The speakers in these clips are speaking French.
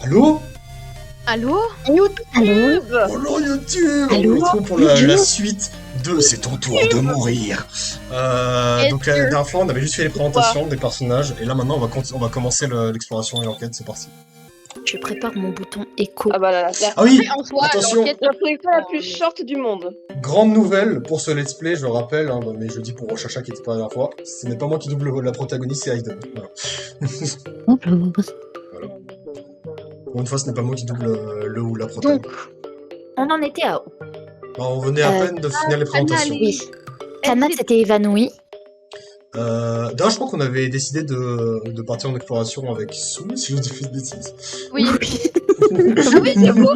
Allô? Allô? Allô? Bonjour YouTube! On Allô? se retrouve pour la suite de C'est ton tour de mourir. Donc la dernière fois, on avait juste fait les présentations des personnages, et là maintenant, on va commencer l'exploration et l'enquête, c'est parti. Je prépare mon bouton écho. Ah bah là, Ah oui! En soi, Attention! l'enquête- la prédiction la plus short du monde. Grande nouvelle pour ce let's play, je le rappelle, hein, mais je dis pour Chacha qui était pas la dernière fois, ce n'est pas moi qui double la protagoniste, c'est Aiden. Voilà. Bonjour. Pour une fois, ce n'est pas moi qui double le ou la protagoniste. Donc, on en était à où? Alors, on venait à peine de finir les présentations. Oui. Kana s'était évanoui. D'ailleurs, je crois qu'on avait décidé de partir en exploration avec Sue, si je dis plus de bêtises. Oui. Oui, c'est beau.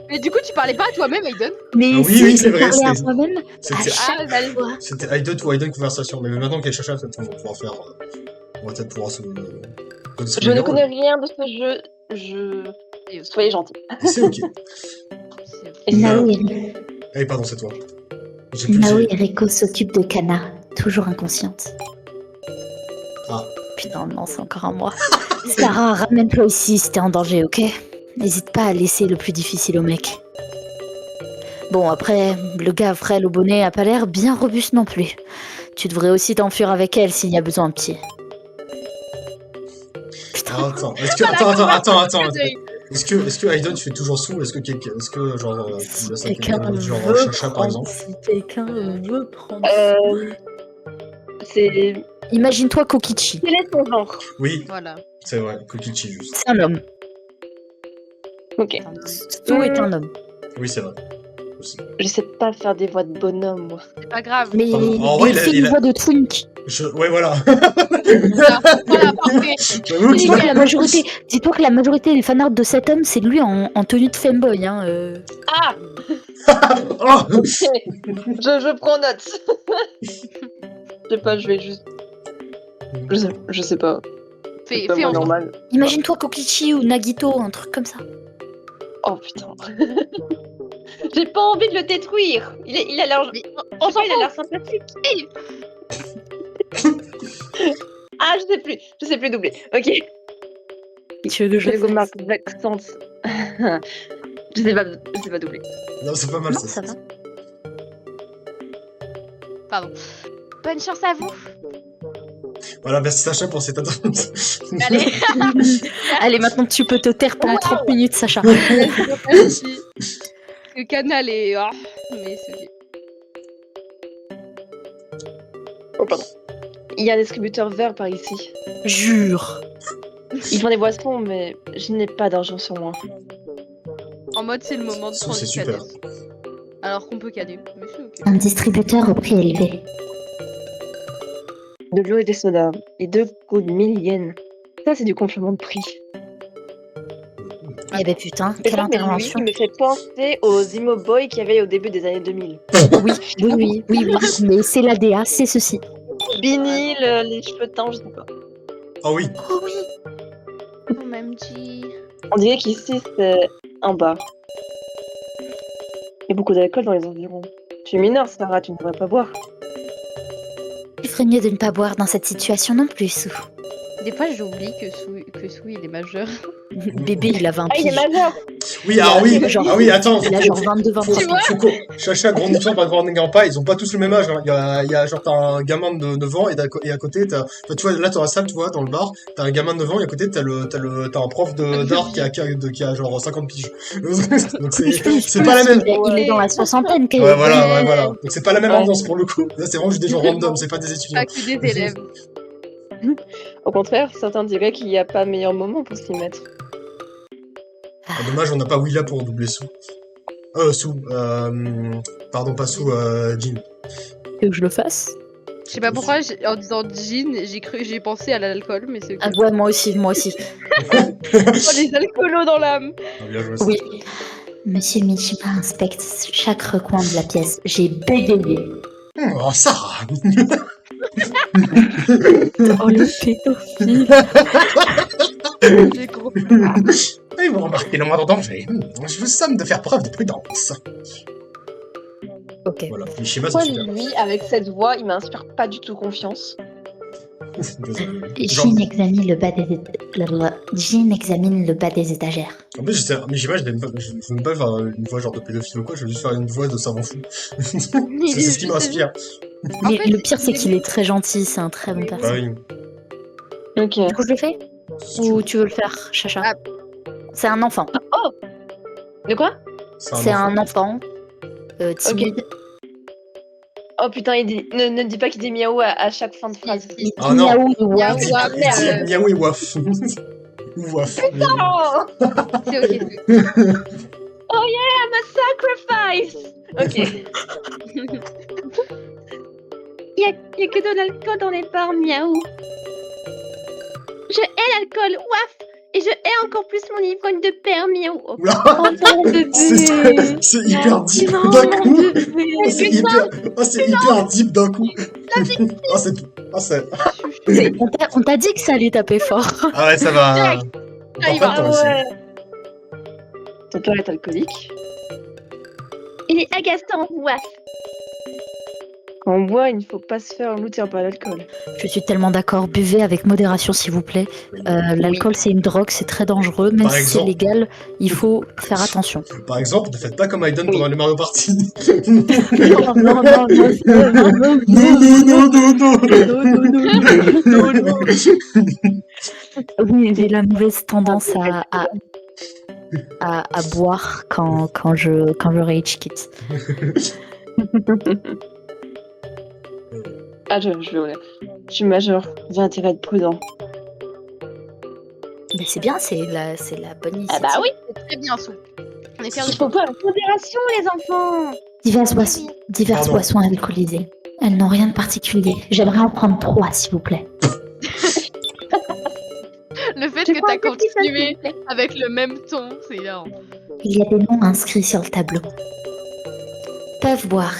Mais du coup, tu parlais pas à toi-même, Aiden? Mais Ah oui, si, oui, je c'est vrai, parlais à c'est- moi-même à C'était chaque bah, fois. c'était Aiden to Aiden conversation, mais maintenant qu'elle cherche, peut-être on va pouvoir faire. On va peut-être pouvoir se. Je ne connais rien de ce jeu. Soyez gentils. C'est ok. Et Nao Eh, pardon, c'est toi. J'ai plus. et Reko s'occupent de Kana, toujours inconsciente. Ah. Putain, non, c'est encore un mois. Sarah, ramène-toi ici si t'es en danger, ok? N'hésite pas à laisser le plus difficile au mec. Bon, après, le gars frêle au bonnet a pas l'air bien robuste non plus. Tu devrais aussi t'enfuir avec elle s'il y a besoin de pied. Ah, attends. Attends. Est-ce que Aiden tu fais toujours sous? Est-ce que genre tu laisses quelqu'un genre Chacha par exemple? Si quelqu'un veut prendre. c'est Imagine-toi Kokichi. quel est son genre? Oui, Voilà. c'est vrai. Kokichi juste. C'est un homme. Ok. Stu est un homme. Oui, c'est vrai. Aussi. Je sais pas faire des voix de bonhomme, moi. C'est pas grave. Mais En vrai, il fait une voix de twink. Ouais, voilà. Voilà, parfait. J'avoue qu'il Dis-toi a- que la majorité des fanarts de cet homme, c'est lui en tenue de femboy. Hein. Ah. Oh Je prends note. Je sais pas, je vais juste. Je sais pas. Fais C'est pas moi en normal. Imagine-toi Kokichi ou Nagito, un truc comme ça. Oh putain. J'ai pas envie de le détruire. Il a l'air. Mais On sent il a l'air sympathique. Ah, je sais plus doubler. Ok. Tu veux que je Je le go fasse? mark accent. Je sais pas doubler. Non, c'est pas mal Non, ça. ça va. Pardon. Bonne chance à vous. Voilà, merci Sacha pour cette intervention. Allez. Allez, maintenant tu peux te taire pendant 30 minutes, Sacha. Merci. Le canal est... Ah, mais c'est ok. Oh pardon. Il y a un distributeur vert par ici. Jure. Ils font des boissons, mais je n'ai pas d'argent sur moi. En mode, c'est le moment de Ça, prendre c'est une super. canette. Alors qu'on peut cader. Mais c'est ok. Un distributeur au prix élevé. De l'eau et des sodas. Et 2 pots de 1000 yens. Ça, c'est du complément de prix. Eh ben putain, Et quelle ça, mais lui, intervention. il me fait penser aux Imo Boys qu'il y avait au début des années 2000. Oui, mais c'est l'ADA, c'est ceci. Vinyle, les cheveux teints, je sais pas. Ah oui. Oh oui. Oh, même dit... On dirait qu'ici, c'est un bar. Il y a beaucoup d'alcool dans les environs. Tu es mineur, Sarah, tu ne devrais pas boire. Il ferait mieux de ne pas boire dans cette situation non plus, Sou. Des fois, j'oublie que Sou, il est majeur. Bébé, il a 20 Ah, il est piges. majeur. Oui, alors oui. Genre- Ah oui, attends. Il a genre 22-23. Tu vois Chacha, grandissant, pas grandissant pas, ils ont pas tous le même âge. Hein. Il y a genre, t'as un gamin de 9 ans et à côté, t'as. Enfin, tu vois, là, dans la salle, tu vois, dans le bar, t'as un gamin de 9 ans et à côté, t'as un prof d'art qui a genre 50 piges. Donc c'est pas la même. Il est dans la soixantaine. Ouais, voilà. Ouais. Donc c'est pas la même ambiance pour le coup. Là, c'est vraiment juste des gens random, c'est pas des étudiants. Pas que des élèves. Au contraire, certains diraient qu'il n'y a pas meilleur moment pour s'y mettre. Ah, dommage, on n'a pas Willa pour doubler Sou. Sou. Pardon, pas Sou, Jean. Tu veux que je le fasse? Je sais pas pourquoi, en disant jean, j'ai pensé à l'alcool, mais c'est ok. Ah ouais, moi aussi. Oh, les alcoolos dans l'âme. Ah, bien joué. Oui. Monsieur Michima inspecte chaque recoin de la pièce. J'ai bégayé. Oh, Sarah. Oh, le pédophile. J'ai gros. Ils vont remarquer le moindre danger. Je vous somme de faire preuve de prudence. Ok. Voilà, Mishima, c'est Pourquoi super. lui, avec cette voix, il m'inspire pas du tout confiance? Genre, Jean examine le bas des Jean examine le bas des étagères. en plus, mais j'imagine, je veux même pas faire une voix genre de pédophile ou quoi, je veux juste faire une voix de savant fou. C'est ce qui m'inspire. En Mais fait, le pire, c'est qu'il est très gentil, c'est un très bon Ah personnage. oui. Ok. Du coup, je le fais ou tu veux le faire, Chacha? Ah. C'est un enfant. De quoi? C'est un enfant timide. Oh putain, ne dis pas qu'il dit miaou à chaque fin de phrase. Ah non. Miaou, Miaou, ouah. Il dit merde. miaou et waf. Ou waf. Oh, C'est ok. I'm a sacrifice. Ok. Y a que de l'alcool dans les bars, miaou. Je hais l'alcool, waf. Et je hais encore plus mon ivrogne de père, miaou. Oh, Oula. Oh non, bébé. C'est hyper deep Non, d'un mon coup. bébé. C'est hyper deep d'un coup. On t'a dit que ça allait taper fort. Ah ouais, ça va. Direct. On Ah, il part pas va. de temps ici. Ton père est alcoolique. Il est agaçant, waf. Quand on boit, il ne faut pas se faire engloutir par l'alcool. Je suis tellement d'accord. Buvez avec modération, s'il vous plaît. L'alcool, c'est une drogue, c'est très dangereux. Même Par si c'est exemple. légal, il faut faire attention. Par exemple, ne faites pas comme Aiden pendant les Mario Party. Non, non, non, non, Non. Oui, j'ai la mauvaise tendance à boire quand je rage quit. Ah, je vais ouvrir. Je suis majeure. J'ai intérêt à être prudent. Mais c'est bien, c'est la bonne Ah initiative. bah oui. C'est très bien, Sou. On est fiers de Il toi. faut pas la modération, les enfants. Diverses Pardon. boissons alcoolisées. Elles n'ont rien de particulier. J'aimerais en prendre 3, s'il vous plaît. Le fait Je que prends t'as un petit seul, continué s'il vous plaît. avec le même ton, c'est bien. Il y a des noms inscrits sur le tableau. Peuvent boire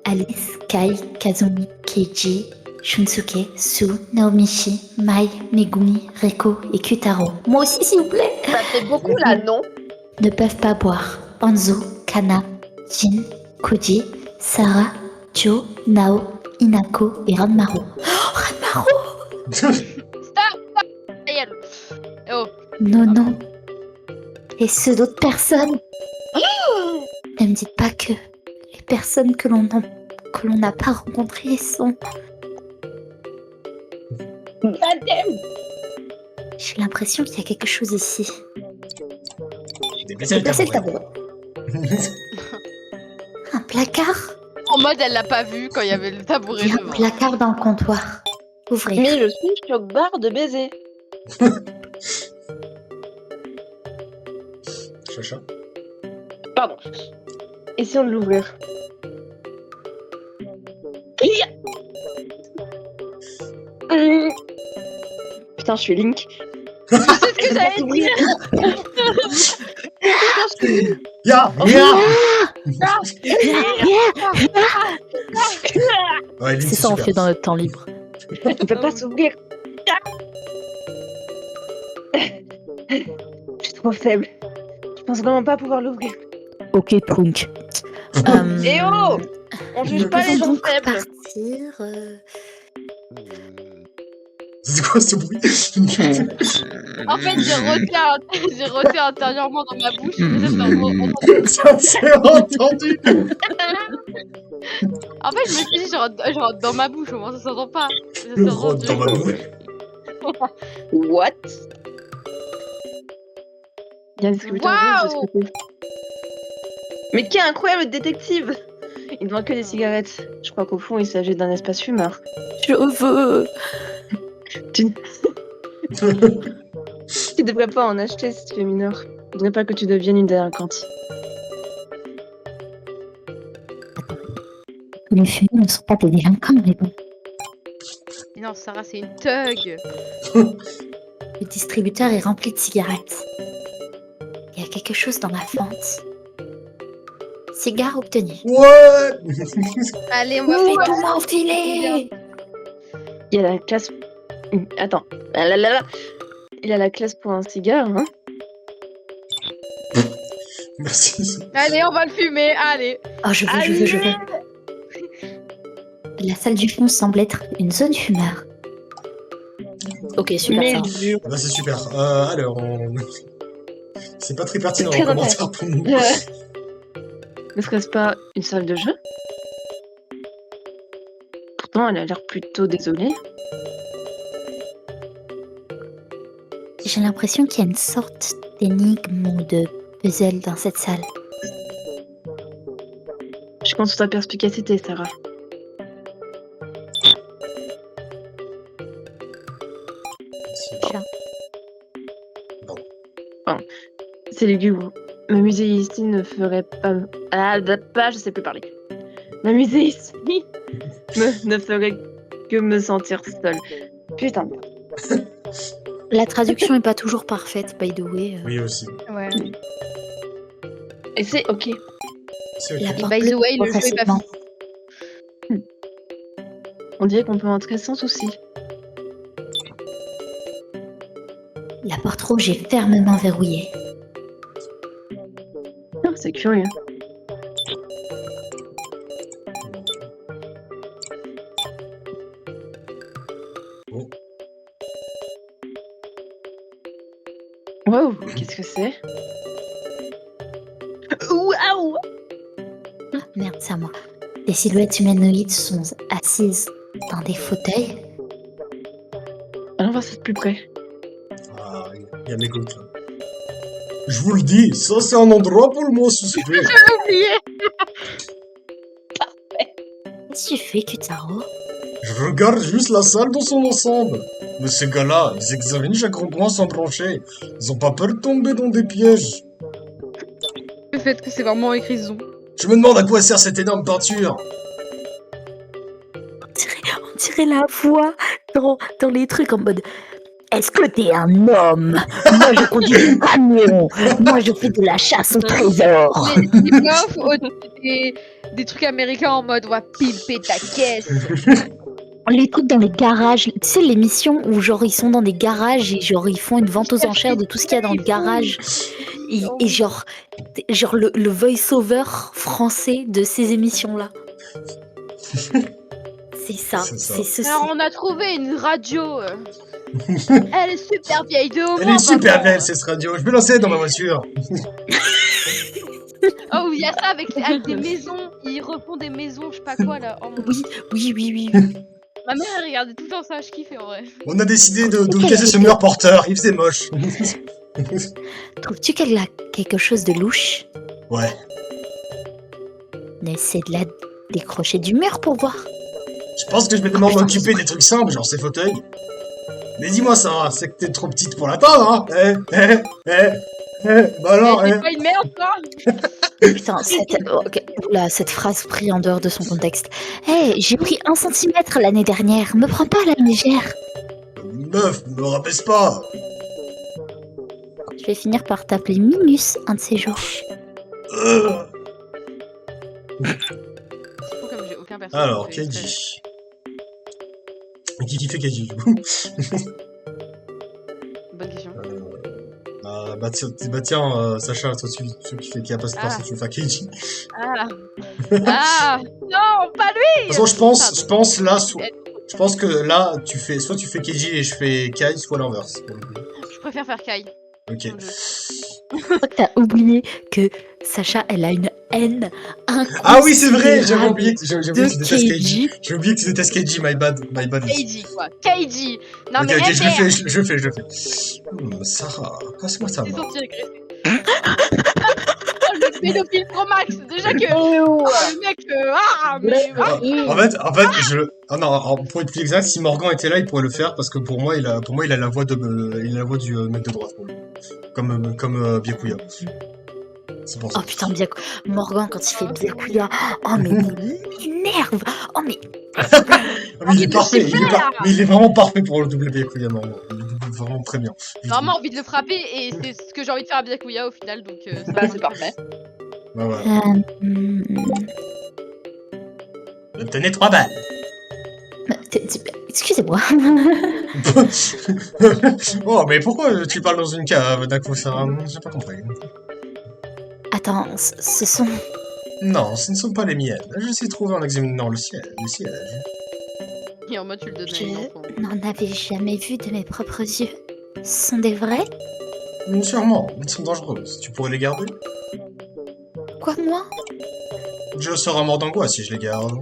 Alice, Kai, Kazumi, Keiji, Shunsuke, Su, Naomichi, Mai, Megumi, Reiko et Kyutaro. Moi aussi, s'il vous plaît. Ça fait beaucoup là, non? Ne peuvent pas boire Anzo, Kana, Jin, Koji, Sara, Jo, Nao, Inako et Ranmaru. Oh, Ranmaru! Aïe, oh, Non, non. Et ceux d'autres personnes. Ne me dites pas que les personnes que l'on n'a pas rencontrées sont... Madame. J'ai l'impression qu'il y a quelque chose ici. Déplacez le Déplacez le tabouret. tabouret. Un placard? en mode elle l'a pas vu quand il y avait le tabouret Il y a un devant. placard dans le comptoir. Ouvrez. Mais je suis choc-barre de baiser. Chacha. Pardon. Essayons de l'ouvrir. Hi. Putain, je suis Link. Je sais ce que j'allais dire. Ya! Oh, Ya! Ah. Ouais, Link, C'est ça, on super. fait dans notre temps libre. Il peut pas s'ouvrir. Je suis trop faible. Je pense vraiment pas pouvoir l'ouvrir. Ok, Trunk. Eh oh! On juge pas les gens donc faibles. partir. C'est quoi ce bruit? En fait, j'ai roté intérieurement dans ma bouche. Mais ça, Ça s'est entendu! en fait, je me suis dit, je rentre dans ma bouche, au moins ça s'entend pas. Ça Je s'entend rentre dans ma bouche. What? Il y a un distributeur rouge de ce Waouh! côté. Mais quel incroyable détective! Il ne vend que des cigarettes. Je crois qu'au fond, il s'agit d'un espace fumeur. Je veux. Tu devrais pas en acheter si tu es mineur. Je voudrais pas que tu deviennes une délinquante. Les fumeurs ne sont pas des délinquants, mais bon. Mais non, Sarah, c'est une thug. Le distributeur est rempli de cigarettes. Il y a quelque chose dans la fente. Cigare obtenu. What? Allez, on va Mais faire tout m'a enfilé. Il y a la classe. Attends. Ah là là là. Il a la classe pour un cigare, hein? Merci. Allez, on va le fumer, allez. Oh, je veux. La salle du fond semble être une zone fumeur. Ok, super Mais ça. dur. Bah, c'est super. Alors, c'est pas très pertinent Très en commentaire pour nous. Ne serait-ce pas une salle de jeu? Pourtant, elle a l'air plutôt désolée. J'ai l'impression qu'il y a une sorte d'énigme ou de puzzle dans cette salle. Je compte sur ta perspicacité, Sarah. Chat. C'est lugubre. M'amuser ici ne ferait pas... je sais plus parler. M'amuser ici ne ferait que me sentir seule. Putain. La traduction est pas toujours parfaite, by the way. Oui, aussi. Ouais. Et c'est ok. C'est ok. La porte By the way, s'ouvre le jeu est pas facilement. fini. On dirait qu'on peut entrer sans souci. La porte rouge est fermement verrouillée. Ah, c'est curieux. Oh. Wow, qu'est-ce que c'est? Waouh! Ah, merde, c'est à moi. Les silhouettes humanoïdes sont assises dans des fauteuils. Allons voir ça de plus près. Ah, il y a mes gouttes là. Je vous le dis, ça c'est un endroit pour moi suspect. Qu'est-ce que tu fais, Kutaro? Je regarde juste la salle dans son ensemble. Mais ces gars-là, ils examinent chaque recoin sans trancher. Ils ont pas peur de tomber dans des pièges. Le fait que c'est vraiment écrit Zon. Je me demande à quoi sert cette énorme peinture. On dirait la voix dans les trucs en mode. Est-ce que t'es un homme? Moi je conduis un camion. Moi je fais de la chasse au trésor. Les meufs, des trucs américains en mode on va pimper ta caisse. Les trucs dans les garages. Tu sais l'émission où genre ils sont dans des garages et genre ils font une vente aux enchères de tout ce qu'il y a dans le garage. Et genre le voice-over français de ces émissions-là. C'est ça. C'est ça. C'est ceci. Alors on a trouvé une radio. Elle est super vieille de au Elle moins est super 20 ans. belle cette radio. Je vais lancer dans ma voiture. Oh, il y a ça avec des maisons. Ils refont des maisons, je sais pas quoi là. Oh, mon- Oui. Ma mère elle regardait tout le temps ça, je kiffais en vrai. On a décidé de casser ce mur porteur. Il faisait moche. Trouves-tu qu'elle a quelque chose de louche? Ouais. Essaie de la décrocher du mur pour voir. Je pense que je vais devoir m'occuper des trucs simples, genre ces fauteuils. Mais dis-moi Sarah, c'est que t'es trop petite pour l'attendre, hein? Bah alors, C'est pas une merde quoi. Putain, cette phrase prise en dehors de son contexte. Hey, j'ai pris 1 centimètre l'année dernière. Me prends pas à la légère. Meuf, me rabaisse pas. Je vais finir par t'appeler Minus un de ces jours. Euh. C'est fou comme j'ai aucun personnage. Alors, Keiji. Qui fait Keiji du coup? Bonne question. Sacha, toi qui a pas cette personne, tu fais Keiji. De Ah non, pas lui. toute façon, je pense là, je pense que là, soit tu fais Keiji et je fais Kai, soit l'inverse. Je préfère faire Kai. Ok. Je crois que t'as oublié que Sacha, elle a une haine incroyable. Ah oui, c'est vrai, j'avais oublié que tu détestes Keiji. Keiji. J'ai oublié que tu détestes Keiji, my bad. Keiji quoi. Keiji. Non Ok, mais ok, MDR. je le fais. Sarah, passe-moi ta C'est main. sorti agressé. Oh le pédophile pro max. Déjà que le mec mais En fait, pour être plus exact, si Morgan était là, il pourrait le faire parce que pour moi, il a la voix du mec de droite, comme Byakuya. C'est pour ça. Oh putain, Morgan, quand il fait Byakuya. Oh, mais il m'énerve. Oh, mais. Mais il est parfait, mais il est vraiment parfait pour le double Byakuya, Morgan. Il double vraiment très bien. j'ai vraiment envie de le frapper et c'est ce que j'ai envie de faire à Byakuya au final donc ça Bah, c'est parfait. Ouais, voilà. Hmm, Tenez 3 balles. Excusez-moi. Oh, mais pourquoi tu parles dans une cave d'un coup, Sarah? J'ai pas compris. Attends, ce sont. Non, ce ne sont pas les miennes. Je sais trouver en examinant le siège. Et en mode, tu le donnes à une enfant. Je n'en avais jamais vu de mes propres yeux. Ce sont des vrais? Sûrement, ils sont dangereux. Tu pourrais les garder? Quoi, moi? Je serai mort d'angoisse si je les garde.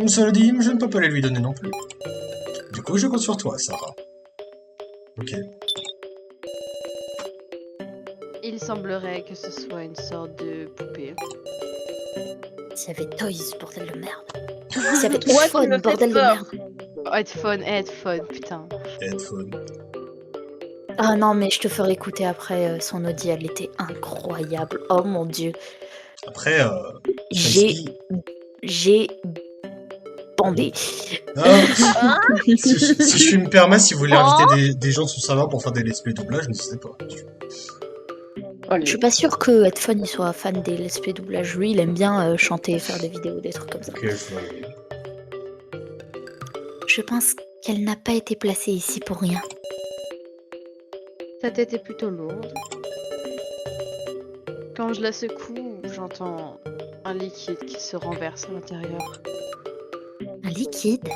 Cela dit, je ne peux pas les lui donner non plus. Du coup, je compte sur toi, Sarah. Ok. Il semblerait que ce soit une sorte de poupée. S'il y avait Toys, bordel de merde. S'il y avait Ouais, tu Phone, me fais bordel de peur. merde. Oh, headphone, putain. Headphone. Ah non, mais je te ferai écouter après son Audi, elle était incroyable. Oh mon dieu. Après, J'ai Sky- bandé. Ah, si je puis me permettre, si vous voulez inviter des gens sur serveur pour faire des let's play doublage, n'hésitez pas. Je suis pas sûre que Headphone il soit fan des let's play doublage. Lui, il aime bien chanter et faire des vidéos, des trucs comme ça. Ok, je vois. Je pense qu'elle n'a pas été placée ici pour rien. Sa tête est plutôt lourde. Quand je la secoue, j'entends un liquide qui se renverse à l'intérieur. Un liquide?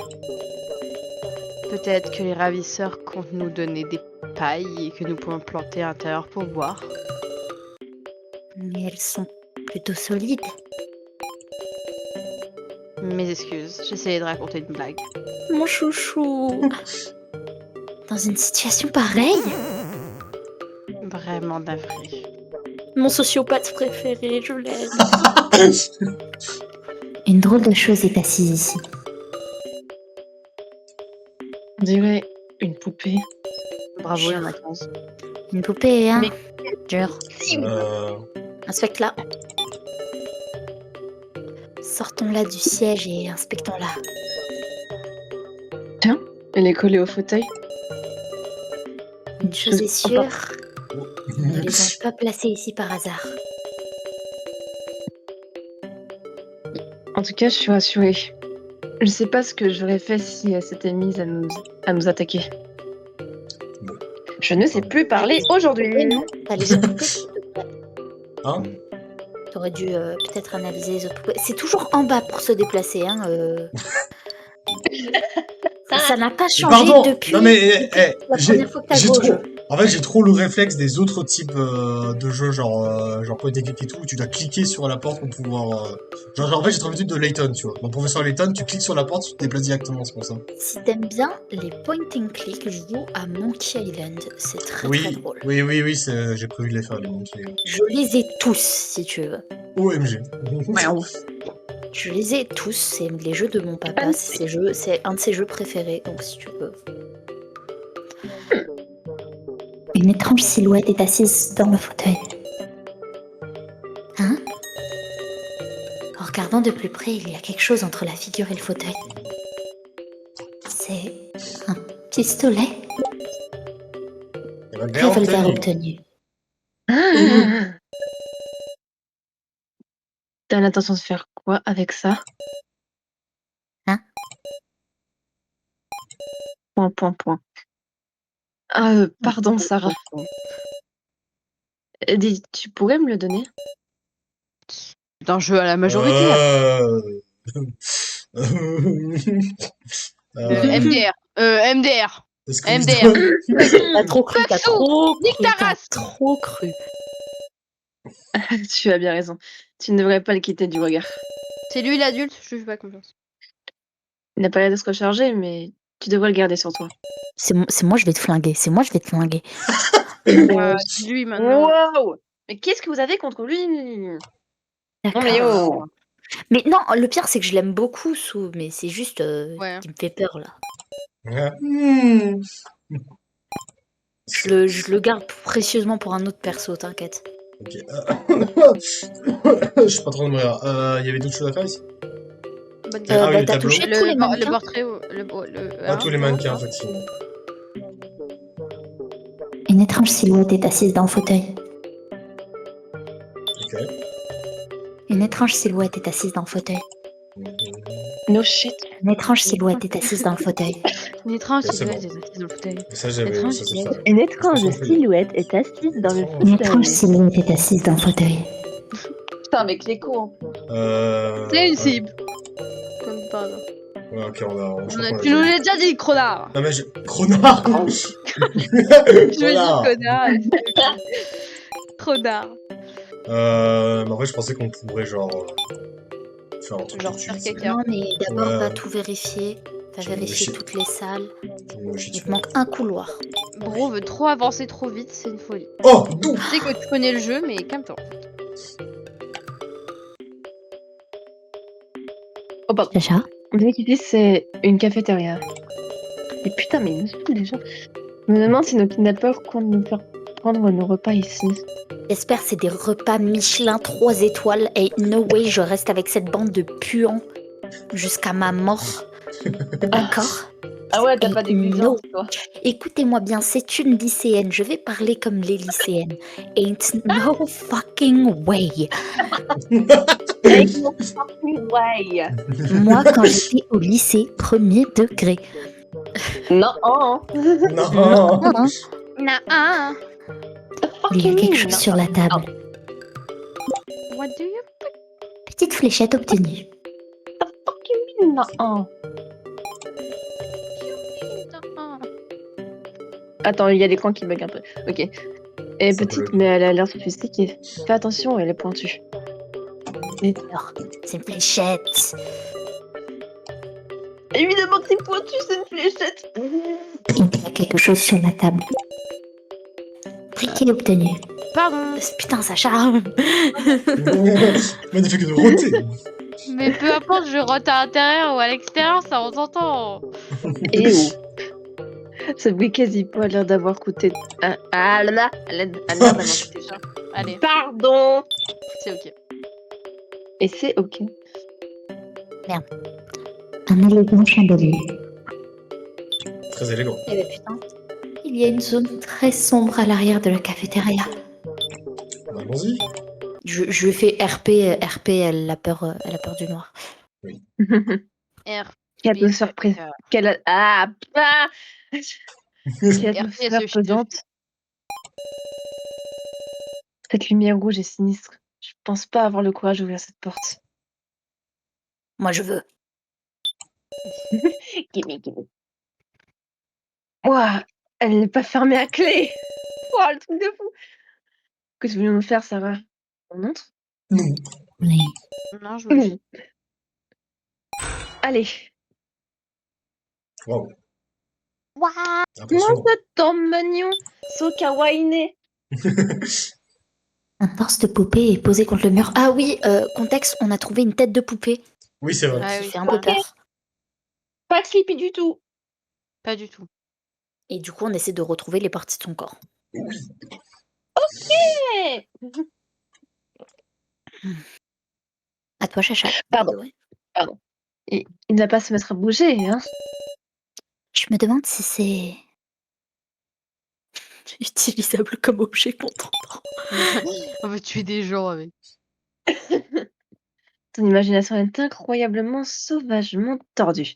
Peut-être que les ravisseurs comptent nous donner des pailles et que nous pouvons planter à l'intérieur pour boire. Mais elles sont plutôt solides. Mes excuses, j'essayais de raconter une blague. Mon chouchou. Dans une situation pareille? Vraiment navré. Mon sociopathe préféré, je l'aime. Une drôle de chose est assise ici. On dirait une poupée. Bravo, il y en a Dur. 15. Une poupée, hein? Mais- Dur. Euh, Inspecte-la. Sortons-la du siège et inspectons-la. Elle est collée au fauteuil. Une chose est sûre, oh. nous ne les avons pas placés ici par hasard. En tout cas, je suis rassurée. Je sais pas ce que j'aurais fait si elle s'était mise à nous attaquer. Bon. Je ne sais plus parler aujourd'hui. Oui, non, t'as les autres poupées, s'il te plaît. Hein? T'aurais dû peut-être analyser les autres poupées. C'est toujours en bas pour se déplacer, hein. Ça n'a pas changé Pardon, depuis, non mais la j'ai première fois que t'as j'ai joué au trop, jeu. en fait j'ai trop le réflexe des autres types de jeux genre point and click et tout où tu dois cliquer sur la porte pour pouvoir genre en fait j'ai trop l'habitude de Layton, tu vois. Mon professeur Layton, tu cliques sur la porte, tu te déplaces directement, c'est pour ça. Si t'aimes bien les point and click, je joue à Monkey Island. C'est très très drôle. Oui, j'ai prévu de les faire les monter. Je les ai tous, si tu veux. OMG. Je les ai tous, c'est les jeux de mon papa, c'est un de ses jeux préférés, donc si tu veux. Une étrange silhouette est assise dans le fauteuil. Hein? En regardant de plus près, il y a quelque chose entre la figure et le fauteuil. C'est un pistolet. Revolver obtenu. Ah. T'as l'intention de faire quoi avec ça? Hein? Point. Ah, pardon, Sarah. Dis, tu pourrais me le donner? C'est un jeu à la majorité. MDR. MDR. Est-ce que MDR. T'as trop cru, t'as trop Nique cru, ta t'as race. trop cru. Tu as bien raison. Tu ne devrais pas le quitter du regard. C'est lui l'adulte, je lui fais pas confiance. Il n'a pas l'air de se recharger, mais tu devrais le garder sur toi. C'est moi, je vais te flinguer. C'est moi, je vais te flinguer. C'est lui maintenant. Wow! Mais qu'est-ce que vous avez contre lui? Non mais oh! Mais non, le pire, c'est que je l'aime beaucoup, Sou, mais c'est juste Ouais. qu'il me fait peur, là. Ouais. Je le garde précieusement pour un autre perso, t'inquiète. Ok. Je suis pas trop de mourir. Il y avait d'autres choses à faire ici? Bonne Ah oui, le t'as tableau. touché tous les le mannequins. portrait. Pas tous les mannequins, effectivement. Une étrange silhouette est assise dans le fauteuil. Ok. Une étrange silhouette est assise dans le fauteuil. No shit. Une étrange silhouette est assise dans le fauteuil. Une étrange C'est silhouette bon. est assise dans le fauteuil. Ça, j'avais. Étrange Ça, c'est silhouette. ça. Une étrange Je pense silhouette est assise dans le Une fauteuil. étrange silhouette est assise dans le fauteuil. Putain, mais Cléco. C'est une cible. Comme par hasard. Ouais, ok, je crois qu'on l'a Tu nous déjà l'as déjà dit, cronard. dit. Non, mais Cronard. Je me Voilà. dis connard. Et c'est ok. Cronard. Mais en vrai, je pensais qu'on pourrait, genre, faire un truc Genre tout de faire suite. caca. Non, mais d'abord, Ouais. va tout vérifier. Va Je vais vérifier vérifier. toutes les salles. Ouais, j'y Il suis. te manque un couloir. Bro veut trop avancer trop vite, c'est une folie. Oh, d'où? Je sais que tu connais le jeu, mais calme-toi. Oh, pardon. Chacha. On dirait qu'ici, c'est une cafétéria. Mais putain, mais nous sommes déjà. Je me demande si nos kidnappeurs comptent nous faire prendre nos repas ici. J'espère que c'est des repas Michelin 3 étoiles. Et no way, je reste avec cette bande de puants jusqu'à ma mort. D'accord? Ah ouais, t'as Et pas d'exigence, toi. Écoutez-moi bien, c'est une lycéenne. Je vais parler comme les lycéennes. Ain't no fucking way. Ain't no fucking way. Moi, quand j'étais au lycée, premier degré. Non, oh. Non. Hein, Nah, il y a quelque mean, chose non. sur la table. what do you Petite fléchette obtenue. Fucking mean, non. mean? Attends, il y a l'écran qui bug un peu. Ok. Elle est Ça petite, bug. mais elle a l'air sophistiquée. Fais attention, elle est pointue. Alors, c'est une fléchette. Évidemment que c'est pointu, c'est une fléchette. Il y a quelque chose sur la table. Briquet obtenu. Pardon, Putain, Sacha. Mais il ne fait que de roter. mais peu importe, je rote à l'intérieur ou à l'extérieur, ça on s'entend. Et oh. Ce briquet Zippo a l'air d'avoir coûté. Ah là là, elle a l'air d'avoir coûté cher. Allez, Pardon. c'est ok. Et c'est ok. Un élégant chandelier. Très élégant. Eh ben putain. Il y a une zone très sombre à l'arrière de la cafétéria. Bah, allons-y. Je lui fais RP. RP, elle a peur du noir. R. Quelle surprise. Quelle a... Ah, pas. Quelle RP, atmosphère ce pesante. Cette lumière rouge est sinistre. Je pense pas avoir le courage d'ouvrir cette porte. Moi, je veux. Gimme. Ouah, elle n'est pas fermée à clé. Ouah, le truc de fou. Que tu veux nous faire, Sarah? On entre? Non. Oui. Non, je me fie. Allez. Waouh. Waouh. Impressionnant. Ton mignon. So kawaii. Un torse de poupée est posé contre le mur. Ah oui, contexte, on a trouvé une tête de poupée Oui, c'est vrai. Ah qui oui, fait un peu peur. Pas sleepy du tout. pas du tout. Et du coup, on essaie de retrouver les parties de son corps. Hey. À toi, Chacha. Pardon. Ouais. Il ne va pas se mettre à bouger, hein. Je me demande si c'est utilisable comme objet contendant. On veut tuer des gens avec. Ton imagination est incroyablement sauvagement tordue.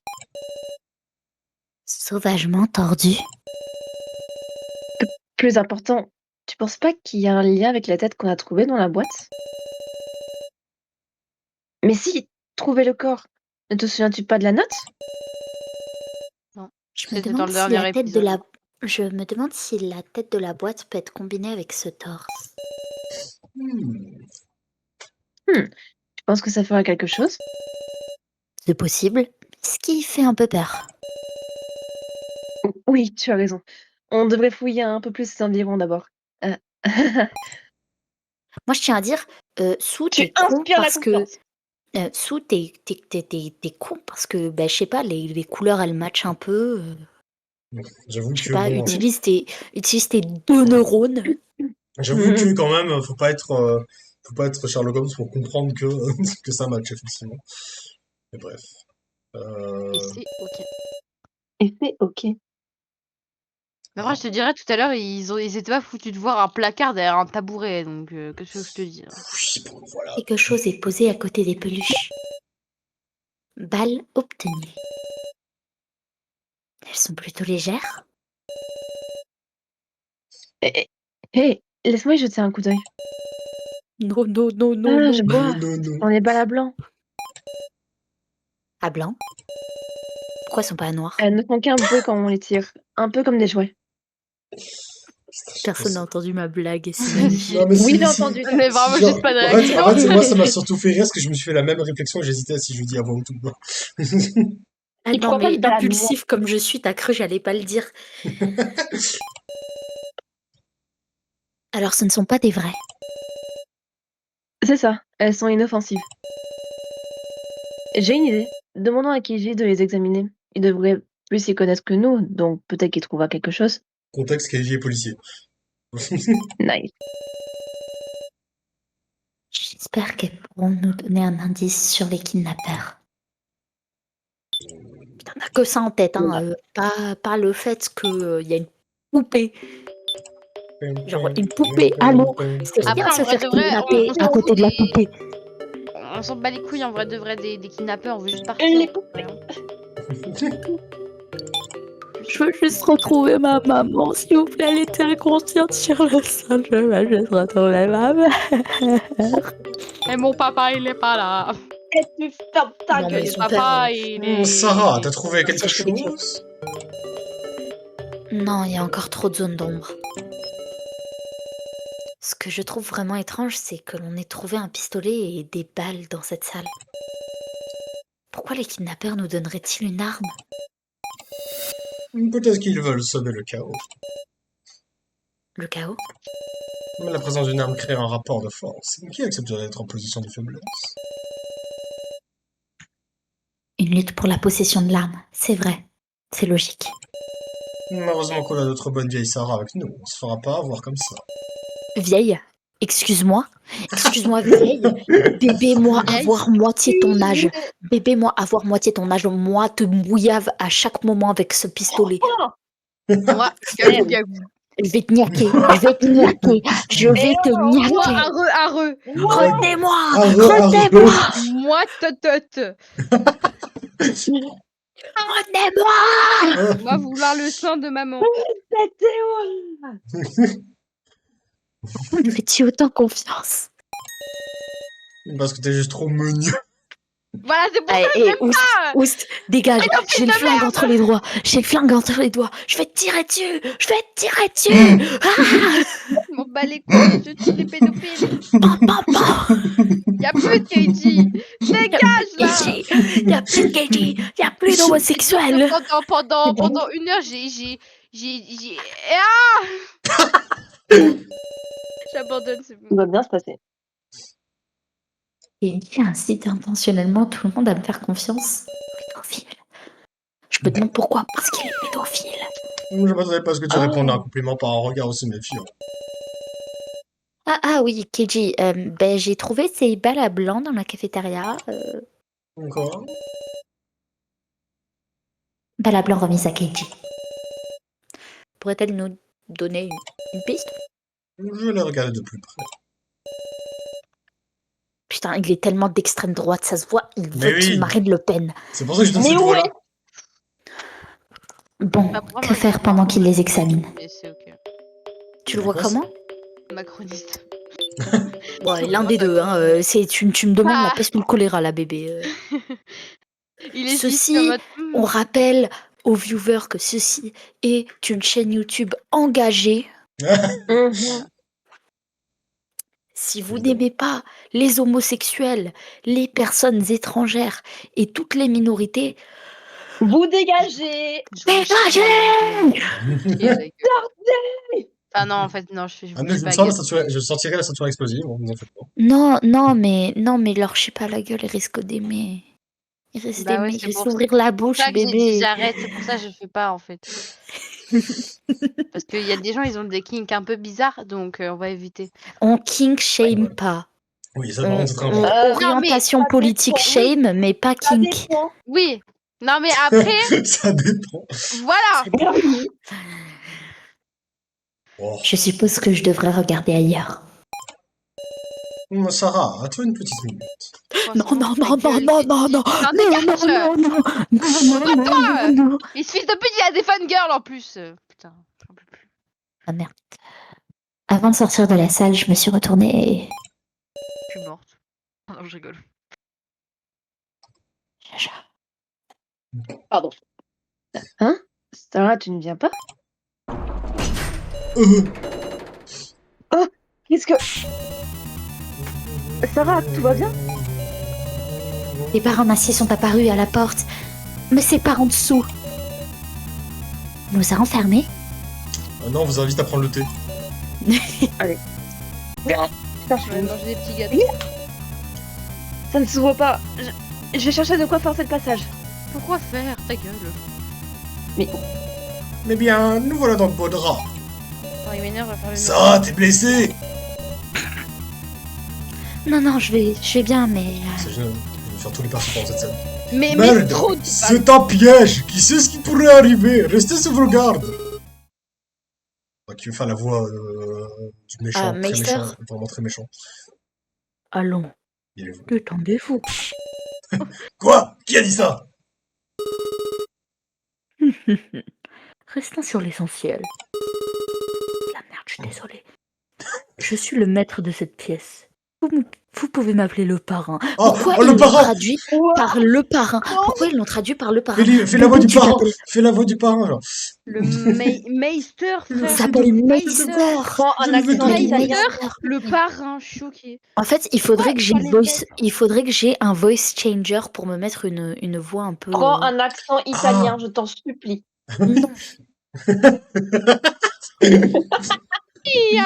Sauvagement tordu. Plus important, tu penses pas qu'il y a un lien avec la tête qu'on a trouvée dans la boîte? Mais si, trouver le corps. Ne te souviens-tu pas de la note? Je me C'était demande dans le si dernier la tête de épisode. la... Je me demande si la tête de la boîte peut être combinée avec ce torse. Tu penses que ça fera quelque chose? C'est possible. Ce qui fait un peu peur. Oui, tu as raison. On devrait fouiller un peu plus ces environs d'abord. Moi, je tiens à dire, Sou, Tu t'es con inspires la parce que... confiance. Sou, t'es con parce que, bah, je sais pas, les couleurs, elles matchent un peu. J'avoue Je sais que pas, bon, utilise tes 2 neurones. j'avoue que quand même, faut pas être Sherlock Holmes pour comprendre que que ça match effectivement. Mais bref. Et c'est ok. Et c'est ok. Mais après, je te dirais, tout à l'heure, ils étaient pas foutus de voir un placard derrière un tabouret, donc qu'est-ce que je te dis, hein. Oui, bon, voilà. Quelque chose est posé à côté des peluches. Balle obtenue. Elles sont plutôt légères. Hé, laisse-moi y jeter un coup d'œil. Non, non, non, non, Ah, non. je vois. Non, non. On est balles à blanc. À blanc. Pourquoi ils sont pas noirs? Elles ne font qu'un bruit quand on les tire. Un peu comme des jouets. Personne n'a entendu ma blague, c'est Non, magnifique. mais Oui, si, j'ai si. entendu. Mais vraiment, Genre, juste pas de arrête, réaction. arrête, moi ça m'a surtout fait rire parce que je me suis fait la même réflexion et j'hésitais à si je lui dis à voix haute ou pas. Ah Il non, pourra pas mais le dire à impulsif comme je suis, t'as cru que j'allais pas le dire. Alors, ce ne sont pas des vrais. C'est ça, elles sont inoffensives. J'ai une idée. Demandons à Kiji de les examiner. Il devrait plus s'y connaître que nous, donc peut-être qu'il trouvera quelque chose. Contexte KJ est policier. Nice. J'espère qu'elles pourront nous donner un indice sur les kidnappeurs. Putain, t'as que ça en tête, hein. Pas le fait qu'il y a une poupée. Genre une poupée à l'eau. C'est Après, rien en se vrai faire de vrai, kidnapper on s'en à côté fout de la des- poupée. On s'en bat les couilles en vrai de vrai des kidnappeurs, on veut juste partir. Les poupées. Je veux juste retrouver ma maman, s'il vous plaît, elle était inconsciente sur le sol. Je veux juste retrouver ma mère. Et mon papa, il est pas là. Tu fermes ta Non, gueule. mais Et son papa, père, il est... Sarah, t'as trouvé quelque Siège collectif. chose? Non, il y a encore trop de zones d'ombre. Ce que je trouve vraiment étrange, c'est que l'on ait trouvé un pistolet et des balles dans cette salle. Pourquoi les kidnappeurs nous donneraient-ils une arme? Peut-être qu'ils veulent semer le chaos. Le chaos? Mais la présence d'une arme crée un rapport de force. Qui accepterait d'être en position de faiblesse? Une lutte pour la possession de l'arme, c'est vrai. C'est logique. Heureusement qu'on a notre bonne vieille Sarah avec nous. On se fera pas avoir comme ça. Vieille, excuse-moi. Excuse-moi, vieille. Bébé, moi, Vieille. avoir moitié ton âge. Bébé, moi, avoir moitié ton âge. Moi, te mouillave à chaque moment avec ce pistolet. Moi, gagou, gagou. Je vais te niaquer. Je vais te niaquer. Je vais te Moi, niaquer. arreux. Retenez-moi. Arreux, Retenez-moi. Moi, totote. Retenez-moi. Moi, vouloir le sein de maman. Vous me faites autant confiance. Parce que t'es juste trop menu. Voilà, c'est pour ça Allez, que j'aime pas. Oust, dégage. Mais non, J'ai le fils de flingue merde. entre les doigts. J'ai le flingue entre les doigts. Je vais te tirer dessus. Je vais te tirer dessus. Ah. Je m'en bats les couilles, je tue les pédophiles. Pam, pam, pam. Y'a plus de Keiji. Dégage, là. Il y a plus de gays, il y a plus d'homosexuels. Pendant une heure, j'ai... Ah. J'abandonne, c'est Ça bon. va bien se passer. Et qui incite intentionnellement tout le monde à me faire confiance? Pédophile. Je me demande pourquoi. Parce qu'il est pédophile. Je m'attendais pas à ce que tu répondes à un compliment par un regard aussi méfiant. Ah oui, Keiji, ben, j'ai trouvé ces balles à blanc dans la cafétéria. Encore? Balles à blanc remises à Keiji. Pourrait-elle nous donner une piste? Je vais les regarder de plus près. Putain, il est tellement d'extrême droite, ça se voit. Il Mais veut oui. qu'il Marine Le Pen. C'est pour ça que je donne Mais cette où voix-là. Bon, Bah, pour moi, que faire pendant qu'il les examine? Mais c'est ok. Tu le vois Quoi, comment? Macroniste. Ouais, l'un des deux. Hein, tu me demandes la Ah. peste ou le choléra, là, bébé. Il est Ceci, juste en mode, On rappelle aux viewers que ceci est une chaîne YouTube engagée. Si vous n'aimez pas les homosexuels, les personnes étrangères et toutes les minorités, Vous dégagez. dégagez! Ah non, en fait, non, je Ah, mais suis pas je sortirai la ceinture explosive, vous en faites pas. Non, mais leur chie pas la gueule, ils risquent d'aimer. Ils risquent Bah ouais, d'aimer, c'est ils risquent pour d'ouvrir la C'est pour bouche, ça que j'ai dit bébé. j'arrête, c'est pour ça que je fais pas en fait. Parce qu'il y a des gens, ils ont des kinks un peu bizarres, donc on va éviter. On kink shame pas. Oui, ça, par contre, c'est très On- important. orientation ça politique dépend, oui. shame, mais pas Ça kink. dépend. Oui, non mais après, Ça dépend. voilà. Oh. Je suppose que je devrais regarder ailleurs. Sarah, à toi une petite minute. Non. Il suffit de petit, il y a des fangirls en plus. Putain, j'en peux plus. Ah merde. Avant de sortir de la salle, je me suis retournée et... Je suis morte. Oh non, je rigole. Jaja. Pardon. Hein? Sarah, tu ne viens pas? Qu'est-ce que... Sarah, tout va bien? Les parents massiers sont apparus à la porte, me séparent en dessous. On nous a enfermés. Non, on vous invite à prendre le thé. Putain, Je vais manger des petits gâteaux. ça ne s'ouvre pas. Je vais chercher de quoi forcer le passage. Pourquoi faire? Ta gueule. Mais Mais bien, nous voilà dans le beau drap. Oh, il m'énerve à faire le... Ça, t'es blessé? Non, je vais bien, mais... C'est génial. Je vais faire tous les personnages dans cette scène. Mais Merde, trop de... c'est un piège. Qui sait ce qui pourrait arriver? Restez sur vos gardes. Qui veut faire la voix du méchant, très Meister. méchant, vraiment très méchant. Allons, Il est- détendez-vous. Quoi? Qui a dit ça? Restons sur l'essentiel. La merde, je suis désolée. Je suis le maître de cette pièce. Vous pouvez m'appeler le parrain. Oh, Pourquoi oh, ils le l'ont parrain. traduit par le parrain? Pourquoi ils l'ont traduit par le parrain? Fais la voix du Tu parrain. t'appelles- Fais la voix du parrain, genre. Le Meister, Il frère. s'appelle Meister. Meister. prends un Je le veux accent tout. italien. Le parrain, je suis choquée. En fait, il faudrait Ouais, que j'ai pas une les voice... il faudrait que j'ai un voice changer pour me mettre une voix un peu... Prends un accent italien, je t'en supplie. Non, Ia.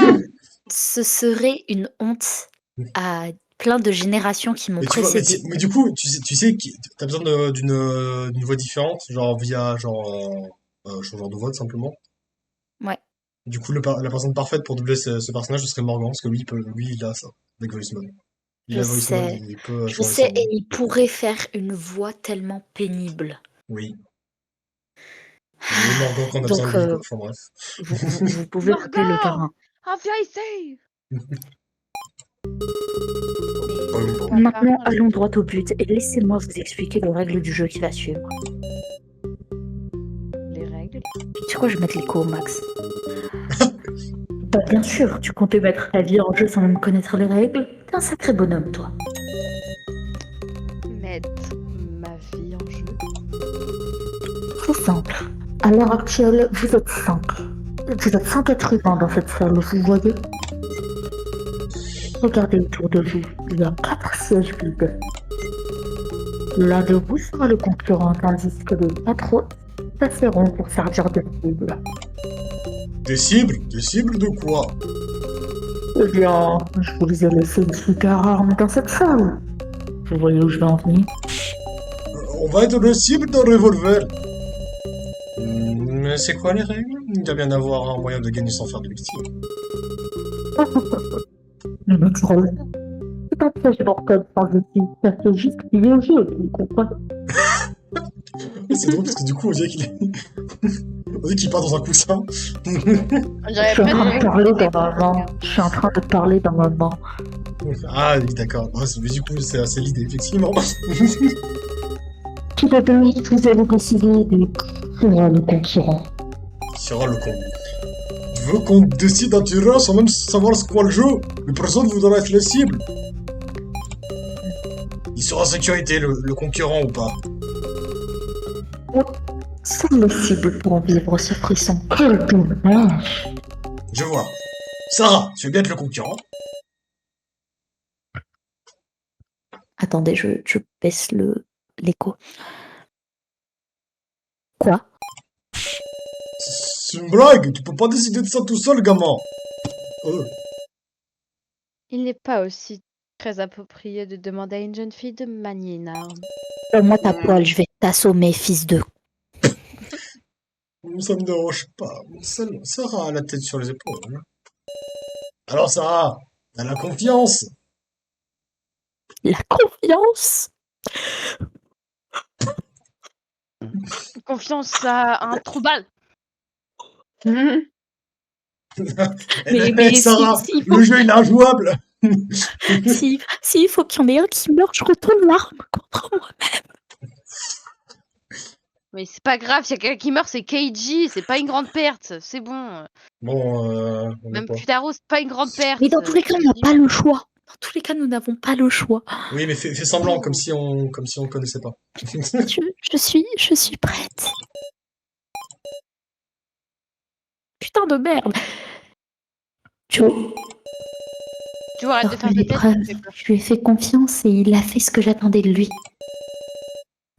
ce serait une honte à plein de générations qui m'ont Mais, tu vois, précédé. mais du coup, tu sais que t'as besoin d'une voix différente, genre via changeur de voix, tout simplement. Ouais. Du coup, la personne parfaite pour doubler ce personnage, ce serait Morgan, parce que lui, il a ça, avec Voice Mode. Il Je a Voice Mode, sais. il peut Je changer sais, sa voix. et il pourrait faire une voix tellement pénible. Oui. Et Morgan, quand on a Donc, besoin de lui, quoi. Enfin bref. Vous pouvez appeler le Morgan. parrain. Ah, viens essaye. Maintenant, allons droit au but et laissez-moi vous expliquer les règles du jeu qui va suivre. Les règles. Sur quoi je vais mettre l'écho au max? Bah, bien sûr, tu comptais mettre ta vie en jeu sans même connaître les règles. T'es un sacré bonhomme, toi. Mettre ma vie en jeu. C'est simple. À l'heure actuelle, vous êtes 5. Vous êtes 5 êtres humains dans cette salle, vous voyez? Regardez autour de vous, il y a 4 sièges vides. L'un de vous sera le concurrent, tandis que les 4 autres passeront pour servir de cible. Des cibles? Des cibles de quoi? Eh bien, je vous ai laissé une super arme dans cette salle. Vous voyez où je vais en venir? On va être le cible d'un revolver. Mais c'est quoi les règles? Il doit bien avoir un moyen de gagner sans faire de victime. Le troll. C'est un piège mortel sans outil. Ça fait juste plier au jeu, vous comprenez? C'est drôle parce que du coup, on dirait qu'il on dirait qu'il part dans un coussin. J'avais Je suis en train de pas parler dans ma main. Je suis en train de parler dans ma main. Ah oui, d'accord. Ah, mais du coup, c'est l'idée, effectivement. Tout à l'heure, vous allez décider de qui sera le concurrent. Qui sera le con? Tu veux qu'on décide un tireur sans même savoir c'est quoi le jeu? Mais personne voudra être la cible. Il sera en sécurité, le concurrent ou pas? Seules les cibles pourront vivre ce frisson. Quel dommage! Je vois. Sarah, tu veux bien être le concurrent? Attendez, je baisse l'écho. Quoi? C'est une blague, tu peux pas décider de ça tout seul, gamin. Il n'est pas aussi très approprié de demander à une jeune fille de manier une arme. Moi ta poêle, je vais t'assommer, fils de... Ça me dérange pas. Sarah a la tête sur les épaules. Hein. Alors Sarah, t'as la confiance. La confiance? Confiance à un trou-balle. Mais Sarah, si, le jeu il est injouable. si il faut qu'il y en ait un qui meurt, je retourne l'arme contre moi. Mais c'est pas grave, s'il y a quelqu'un qui meurt, c'est Keiji, c'est pas une grande perte, c'est bon. Bon, on est Même pas. Futaro, c'est pas une grande perte. Mais dans tous les cas, on n'a pas le choix. Dans tous les cas, nous n'avons pas le choix. Oui, mais fais semblant, comme si on connaissait pas. Je suis prête. putain de merde. Joe, Tu vois, arrête de faire les des têtes. preuves, ça me fait peur. je lui ai fait confiance et il a fait ce que j'attendais de lui.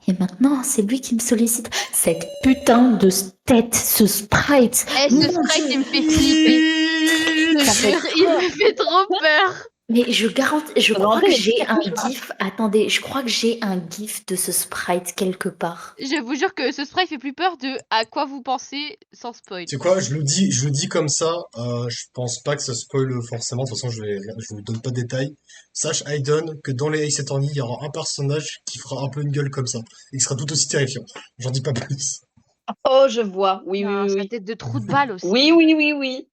Et maintenant, c'est lui qui me sollicite. Cette putain de tête, ce sprite. Eh, ce Mon sprite, Dieu. il me fait flipper. Je Ça te fait jure, il me fait trop peur. Mais je garantis, je Ça crois me que rappelle j'ai les un cauchemars. gif. Attendez, je crois que j'ai un gif de ce sprite quelque part. Je vous jure que ce sprite fait plus peur de à quoi vous pensez sans spoil. Tu sais quoi, je le dis comme ça, je pense pas que ça spoil forcément, de toute façon je vous donne pas de détails. Sache, Aiden, que dans les Ace Attorney, il y aura un personnage qui fera un peu une gueule comme ça, et qui sera tout aussi terrifiant. J'en dis pas plus. Oh, je vois. Oui, oui, Putain, oui, sa oui. tête de trou de balle aussi. Oui, oui, oui, oui.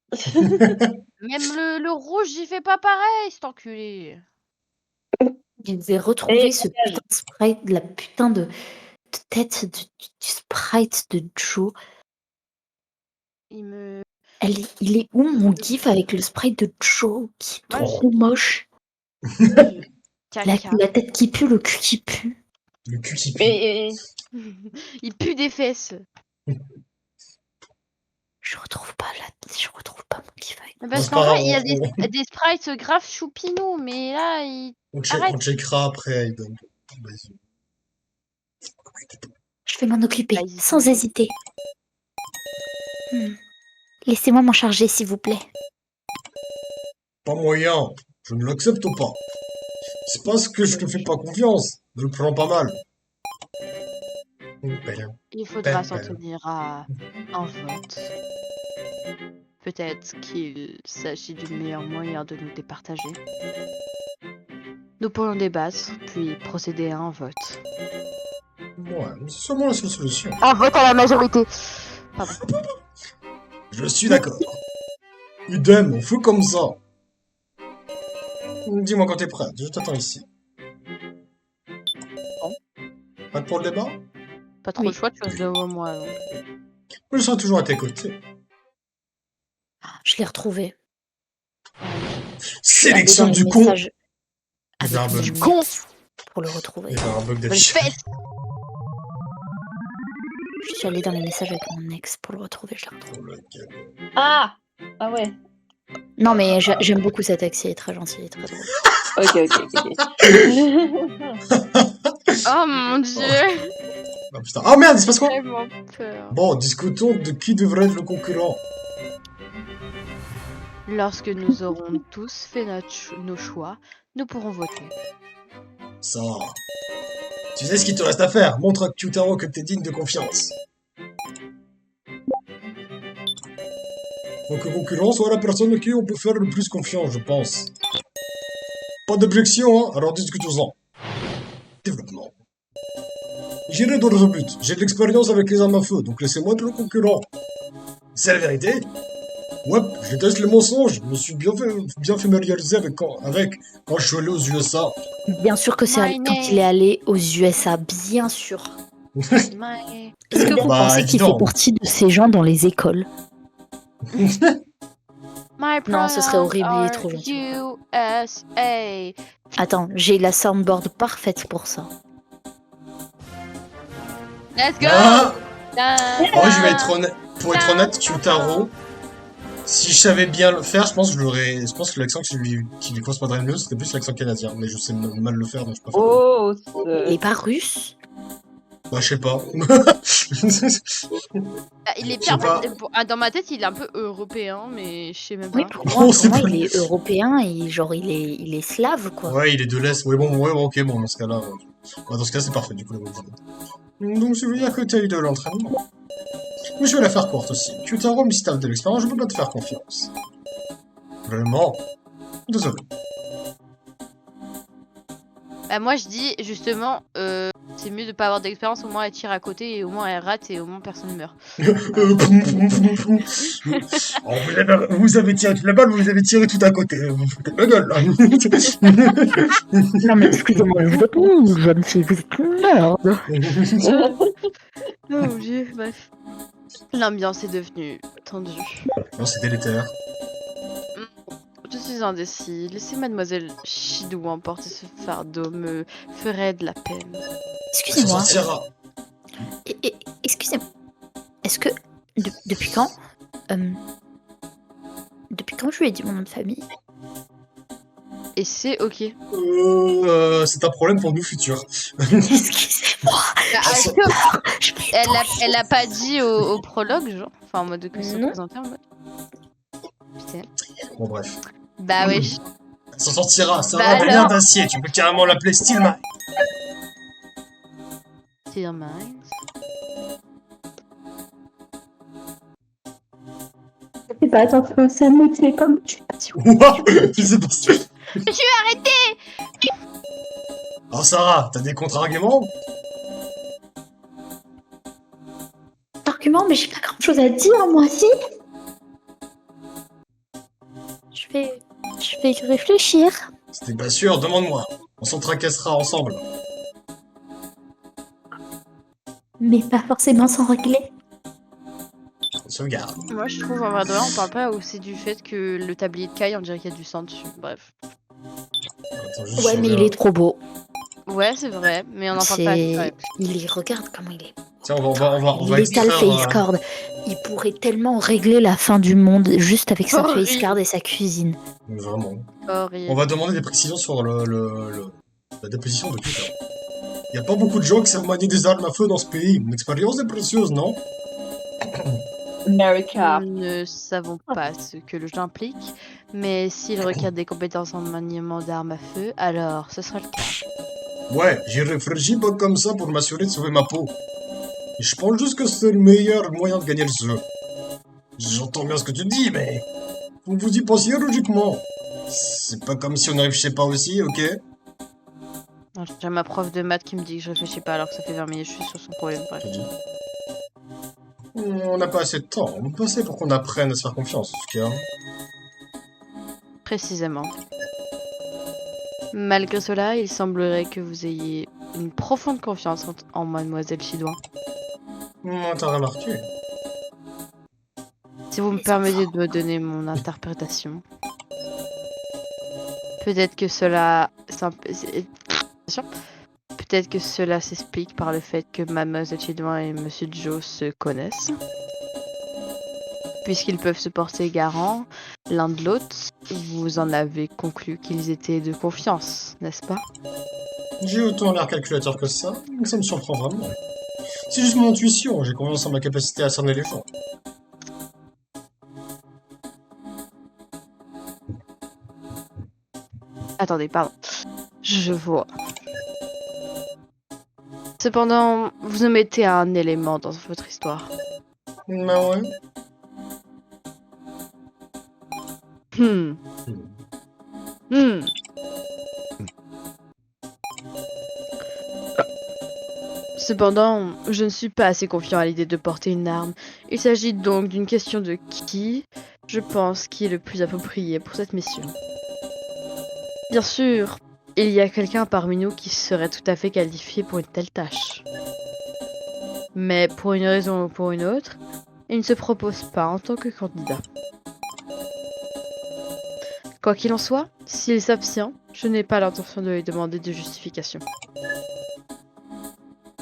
Même le rouge, il fait pas pareil, cet enculé. Je vais retrouver Et ce putain de sprite, la putain de tête du sprite de Joe. Il me... Il est où mon gif avec le sprite de Joe qui est Moi, trop moche? Caca. La tête qui pue, le cul qui pue. Le cul qui pue. Mais Il pue des fesses. Je retrouve pas mon gif avec. Parce c'est qu'en pas vrai, il y a grave, des sprites grave choupinous, mais là, Arrête. on checkera après, Aiden. Vas-y. Je vais m'en occuper, Vas-y. sans hésiter. Laissez-moi m'en charger, s'il vous plaît. Pas moyen, je ne l'accepte pas. C'est parce que je te fais pas confiance, ne le prends pas mal. Il faudra s'en tenir à un vote. Peut-être qu'il s'agit du meilleur moyen de nous départager. Nous pourrions débattre, puis procéder à un vote. Ouais, mais c'est sûrement la seule solution. Un vote à la majorité. Je suis d'accord. Idem, on fait comme ça. Dis-moi quand t'es prêt, je t'attends ici. Prête pour le débat? Pas trop Oui. le choix, tu restes devant moi. Donc. Je serai toujours à tes côtés. Je l'ai retrouvé. Sélection du con! Il y avait un Avec bug. du con. pour le retrouver. Il y avait un bug Les d'affichage. fesses. Je suis allée dans les messages avec mon ex pour le retrouver. Je l'ai retrouvé. Oh, le gars. ah, ah ouais. Non, mais j'aime beaucoup cet ex. Il est très gentil, il est très drôle. Ok. Oh mon dieu. Ah putain. Ah merde, il se passe quoi? Tellement peur. Bon, discutons de qui devrait être le concurrent. Lorsque nous aurons tous fait nos choix, nous pourrons voter. Ça. Tu sais ce qu'il te reste à faire. Montre à Kyutaro que t'es digne de confiance. Faut que le concurrent soit la personne à qui on peut faire le plus confiance, je pense. Pas d'objection, hein? Alors discutons-en. Développement. J'irai dans le but. J'ai de l'expérience avec les armes à feu, donc laissez-moi être le concurrent. C'est la vérité. Ouais, je déteste les mensonges. Je me suis bien familiarisé avec quand je suis allé aux USA. Bien sûr que c'est My quand name. il est allé aux USA, bien sûr. My... Est-ce que vous Bah, pensez qu'il fait évidemment. partie de ces gens dans les écoles? My Non, ce serait horrible, il est pronouns trop are gentil. USA. Attends, j'ai la soundboard parfaite pour ça. Let's go. Ah, Da- en vrai, je vais être honnête. Pour être honnête, Kyutaro, si je savais bien le faire, je pense que l'accent qui lui correspondrait le mieux, c'était plus l'accent canadien. Mais je sais mal le faire, donc je préfère. Oh, Il est pas russe? Bah, je sais pas. Ah, il est Je sais bien. pas. Dans ma tête, il est un peu européen, mais je sais même pas. Oui, pour Oh, c'est moi pas- il est européen et genre il est slave quoi. Ouais, il est de l'Est. Ouais, bon, ok, bon, dans ce cas-là. Dans ce cas, c'est parfait, du coup, la bonne idée. Donc, ça veut dire que t'as eu de l'entraînement. Mais je vais la faire courte aussi. Kyutaro, mais si t'as de l'expérience, je peux pas te faire confiance. Vraiment. Désolé. Bah, moi, je dis justement, c'est mieux de pas avoir d'expérience, au moins elle tire à côté et au moins elle rate et au moins personne meurt. Oh, vous avez tiré toute la balle, vous avez tiré tout à côté. Vous me foutez de ma gueule, là. Non mais excusez-moi, vous êtes une jeune fille, vous êtes une merde. Oh mon dieu, bref. L'ambiance est devenue tendue. Non, c'est délétère. Je suis indécis. Laissez Mademoiselle Shidou emporter ce fardeau me ferait de la peine. Ça Excusez-moi, sortira. excusez-moi. Est-ce que depuis quand Je lui ai dit mon nom de famille. Et c'est ok. C'est un problème pour nous futurs. Excusez-moi. Bah, Ah, est-ce ça- que Je m'étais elle a pas dit au prologue, genre? Enfin, en mode que se Non. présenter en mode. Putain. Bon, bref. Bah ouais. Elle s'en sortira, ça Bah va, rien alors. d'acier. Tu peux carrément l'appeler Steelman. Dear Minds. Fais pas attention, c'est un mot télécom. Je suis pas sûre. Ouah, je sais pas si... Je vais arrêter. Alors, Sarah, t'as des contre-arguments? Argument, mais j'ai pas grand chose à dire, moi aussi. Je vais réfléchir. Si t'es pas sûr, demande-moi. On s'en tracassera ensemble. Mais pas forcément sans régler. Sauvegarde. Moi, je trouve en vrai de vrai, on parle pas aussi du fait que le tablier de Kai, on dirait qu'il y a du sang dessus. Bref. Attends, juste, Ouais, je mais il regarde. est trop beau. Ouais, c'est vrai, mais on en parle pas assez quand même. Il y regarde comment il est. Tiens, on va Lethal extraire... Face Card. Il pourrait tellement régler la fin du monde juste avec sa Horrible. face card et sa cuisine. Vraiment. Horrible. On va demander des précisions sur la déposition de Peter. Y a pas beaucoup de gens qui savent manier des armes à feu dans ce pays. Une expérience est précieuse, non? America. Nous ne savons pas ce que le jeu implique, mais s'il requiert des compétences en maniement d'armes à feu, alors ce sera le cas. Ouais, j'y réfléchis pas comme ça pour m'assurer de sauver ma peau. Et je pense juste que c'est le meilleur moyen de gagner le jeu. J'entends bien ce que tu dis, mais... Faut que vous y pensiez logiquement. C'est pas comme si on n'y réfléchissait pas aussi, ok? J'ai ma prof de maths qui me dit que je réfléchis pas alors que ça fait 20 minutes que je suis sur son problème. Bref. Je dis. On n'a pas assez de temps. On peut passer pour qu'on apprenne à se faire confiance, en tout cas. Précisément. Malgré cela, il semblerait que vous ayez une profonde confiance en mademoiselle Chidouin. T'as remarqué. Si vous me permettez de me donner mon interprétation. Peut-être que cela... Peut-être que cela s'explique par le fait que mademoiselle Chidouin et monsieur Joe se connaissent. Puisqu'ils peuvent se porter garant l'un de l'autre, vous en avez conclu qu'ils étaient de confiance, n'est-ce pas? J'ai autant l'air calculateur que ça me surprend vraiment. C'est juste mon intuition, j'ai confiance en ma capacité à cerner les gens. Attendez, pardon. Je vois. Cependant, vous omettez un élément dans votre histoire. Bah ouais. Hmm. Hmm. Cependant, je ne suis pas assez confiant à l'idée de porter une arme. Il s'agit donc d'une question de qui, je pense, qui est le plus approprié pour cette mission. Bien sûr, il y a quelqu'un parmi nous qui serait tout à fait qualifié pour une telle tâche. Mais pour une raison ou pour une autre, il ne se propose pas en tant que candidat. Quoi qu'il en soit, s'il s'abstient, je n'ai pas l'intention de lui demander de justification.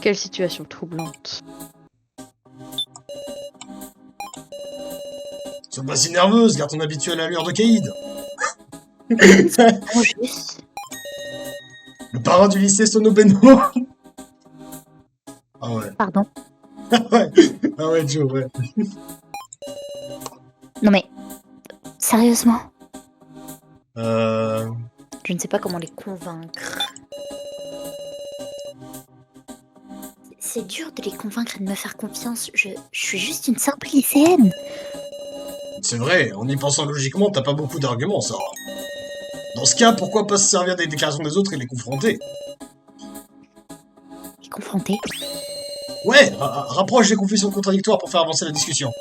Quelle situation troublante. Sois pas si nerveuse, garde ton habituelle allure de caïd. Oh, juste. Le parrain du lycée Sonobeno. Ah ouais. Pardon. Ouais. Ah ouais, Joe, ouais. Non mais, sérieusement, Euh... je ne sais pas comment les convaincre. C'est dur de les convaincre et de me faire confiance. Je suis juste une simple lycéenne. C'est vrai, en y pensant logiquement, t'as pas beaucoup d'arguments, Sarah. Dans ce cas, pourquoi pas se servir des déclarations des autres et les confronter? Et confrontée. Ouais, rapproche des confessions contradictoires pour faire avancer la discussion.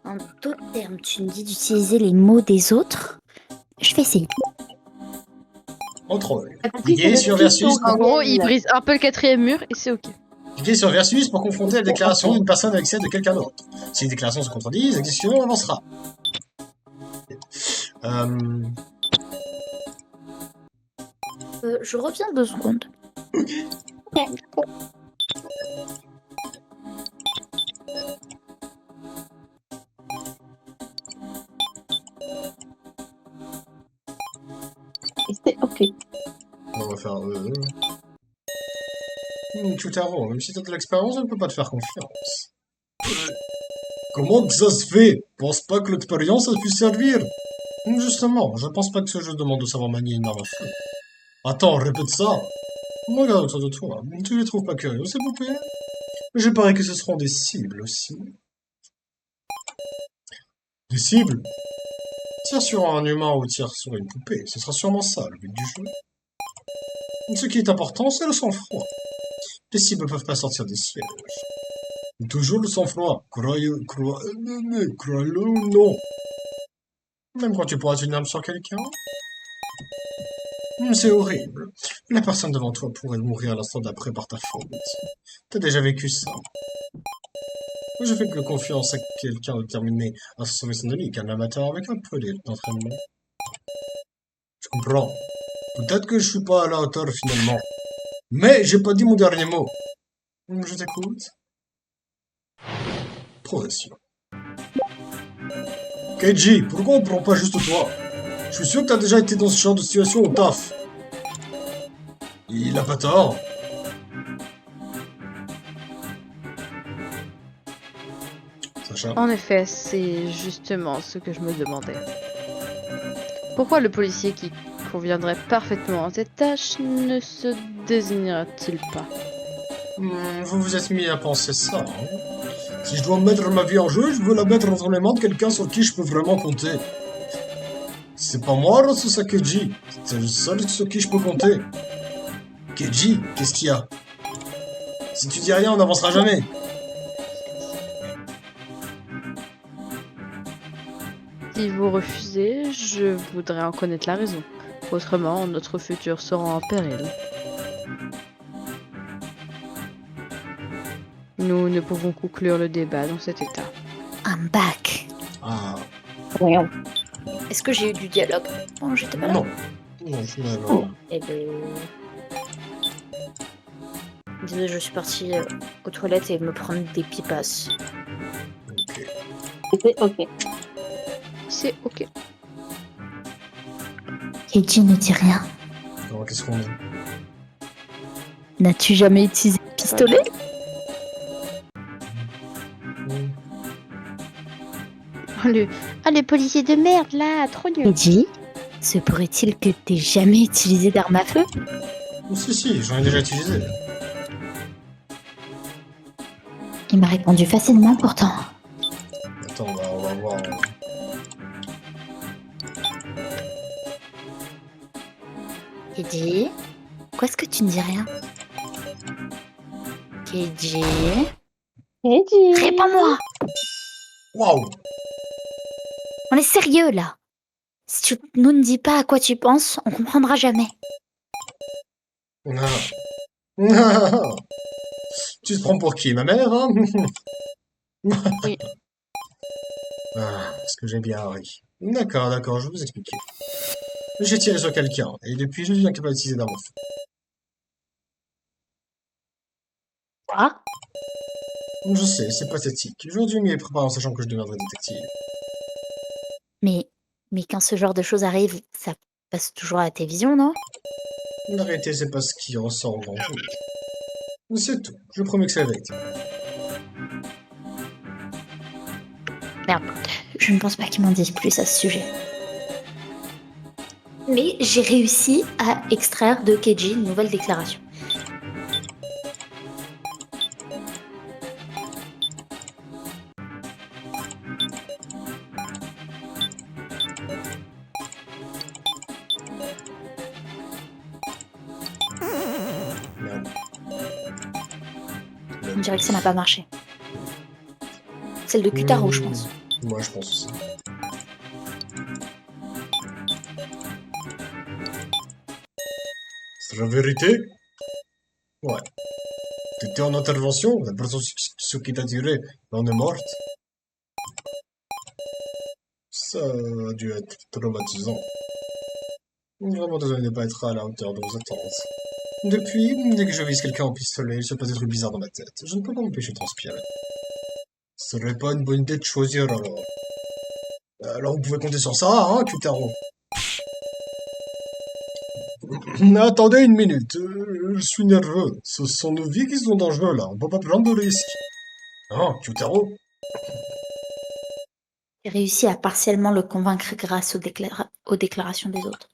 En d'autres termes, tu me dis d'utiliser les mots des autres. Je vais essayer. Contrôle. Cliquez sur Versus. En gros, il brise un peu le quatrième mur et c'est ok. Cliquez sur Versus pour confronter la déclaration d'une personne avec celle de quelqu'un d'autre. Si les déclarations se contredisent, la discussion avancera. Je reviens 2 secondes. faire... Tutaro, même si t'as de l'expérience, je ne peux pas te faire confiance. Comment que ça se fait? Pense pas que l'expérience a pu servir? Justement, je pense pas que ce jeu demande de savoir manier une arme à feu. Attends, répète ça. Regarde autour de toi. Tu les trouves pas curieux, ces poupées? Je parie que ce seront des cibles aussi. Des cibles? Tire sur un humain ou tire sur une poupée, ce sera sûrement ça le but du jeu. Ce qui est important, c'est le sang-froid. Les cibles peuvent pas sortir des sièges. Toujours le sang-froid. Crois-le ou non. Même quand tu pourras une arme sur quelqu'un. C'est horrible. La personne devant toi pourrait mourir l'instant d'après par ta faute. T'as déjà vécu ça. Je fais que confiance à quelqu'un déterminé à se sauver son ami qu'un amateur avec un peu d'entraînement. Je comprends. Peut-être que je suis pas à la hauteur finalement. Mais j'ai pas dit mon dernier mot. Je t'écoute. Progression. Keiji, pourquoi on prend pas juste toi? Je suis sûr que t'as déjà été dans ce genre de situation au taf. Il a pas tort. Sacha. En effet, c'est justement ce que je me demandais. Pourquoi le policier qui conviendrait parfaitement à cette tâche ne se désignera-t-il pas? Vous vous êtes mis à penser ça, hein? Si je dois mettre ma vie en jeu, je veux la mettre entre les mains de quelqu'un sur qui je peux vraiment compter. C'est pas moi, Ratsusa Keiji. C'est le seul sur qui je peux compter. Keiji, qu'est-ce qu'il y a? Si tu dis rien, on n'avancera jamais. Si vous refusez, je voudrais en connaître la raison. Autrement, notre futur sera en péril. Nous ne pouvons conclure le débat dans cet état. I'm back. Ah, Voyons. Est-ce que j'ai eu du dialogue? Oh, j'étais pas là. non. Non, je suis là. Oh. Eh ben... Désolée, je suis partie aux toilettes et me prendre des pipasses. Ok. C'est ok. C'est ok. Keiji ne dit rien. Alors, qu'est-ce qu'on est? N'as-tu jamais utilisé le pistolet? Le policier de merde là, trop nul. Keiji, se pourrait-il que t'aies jamais utilisé d'arme à feu? Si, j'en ai déjà utilisé. Il m'a répondu facilement pourtant. Attends, on va voir. Keiji, pourquoi est-ce que tu ne dis rien? Keiji, Keiji. réponds-moi! Waouh! On est sérieux là! Si tu nous ne dis pas à quoi tu penses, on comprendra jamais. Tu te prends pour qui, ma mère, hein? Oui. Ah, ce que j'ai bien ri. D'accord, je vais vous expliquer. J'ai tiré sur quelqu'un, et depuis, je suis incapable d'utiliser d'arme à feu. Quoi? Je sais, c'est pathétique. J'aurais dû m'y préparer en sachant que je deviendrais détective. Mais quand ce genre de choses arrive, ça passe toujours à la télévision, non? La réalité, c'est pas ce qui ressort au grand jour. C'est tout. Je promets que c'est la vérité. Merde, je ne pense pas qu'ils m'en disent plus à ce sujet. Mais j'ai réussi à extraire de Keiji une nouvelle déclaration. Merde. On dirait que ça n'a pas marché. Celle de Kutaro, je pense. Moi, je pense aussi. C'est la vérité? Ouais. T'étais en intervention, la personne qui t'a tiré, en est morte. Ça a dû être traumatisant. Vraiment désolé de ne pas être à la hauteur de vos attentes. Depuis, dès que je vise quelqu'un au pistolet, il se passe des trucs bizarres dans ma tête. Je ne peux pas m'empêcher de transpirer. Ce serait pas une bonne idée de choisir alors. Alors vous pouvez compter sur ça, hein, Kutaro. Attendez une minute, je suis nerveux. Ce sont nos vies qui sont en dangereux là, on peut pas prendre de risques. Ah, Kyutaro? J'ai réussi à partiellement le convaincre grâce aux déclarations des autres.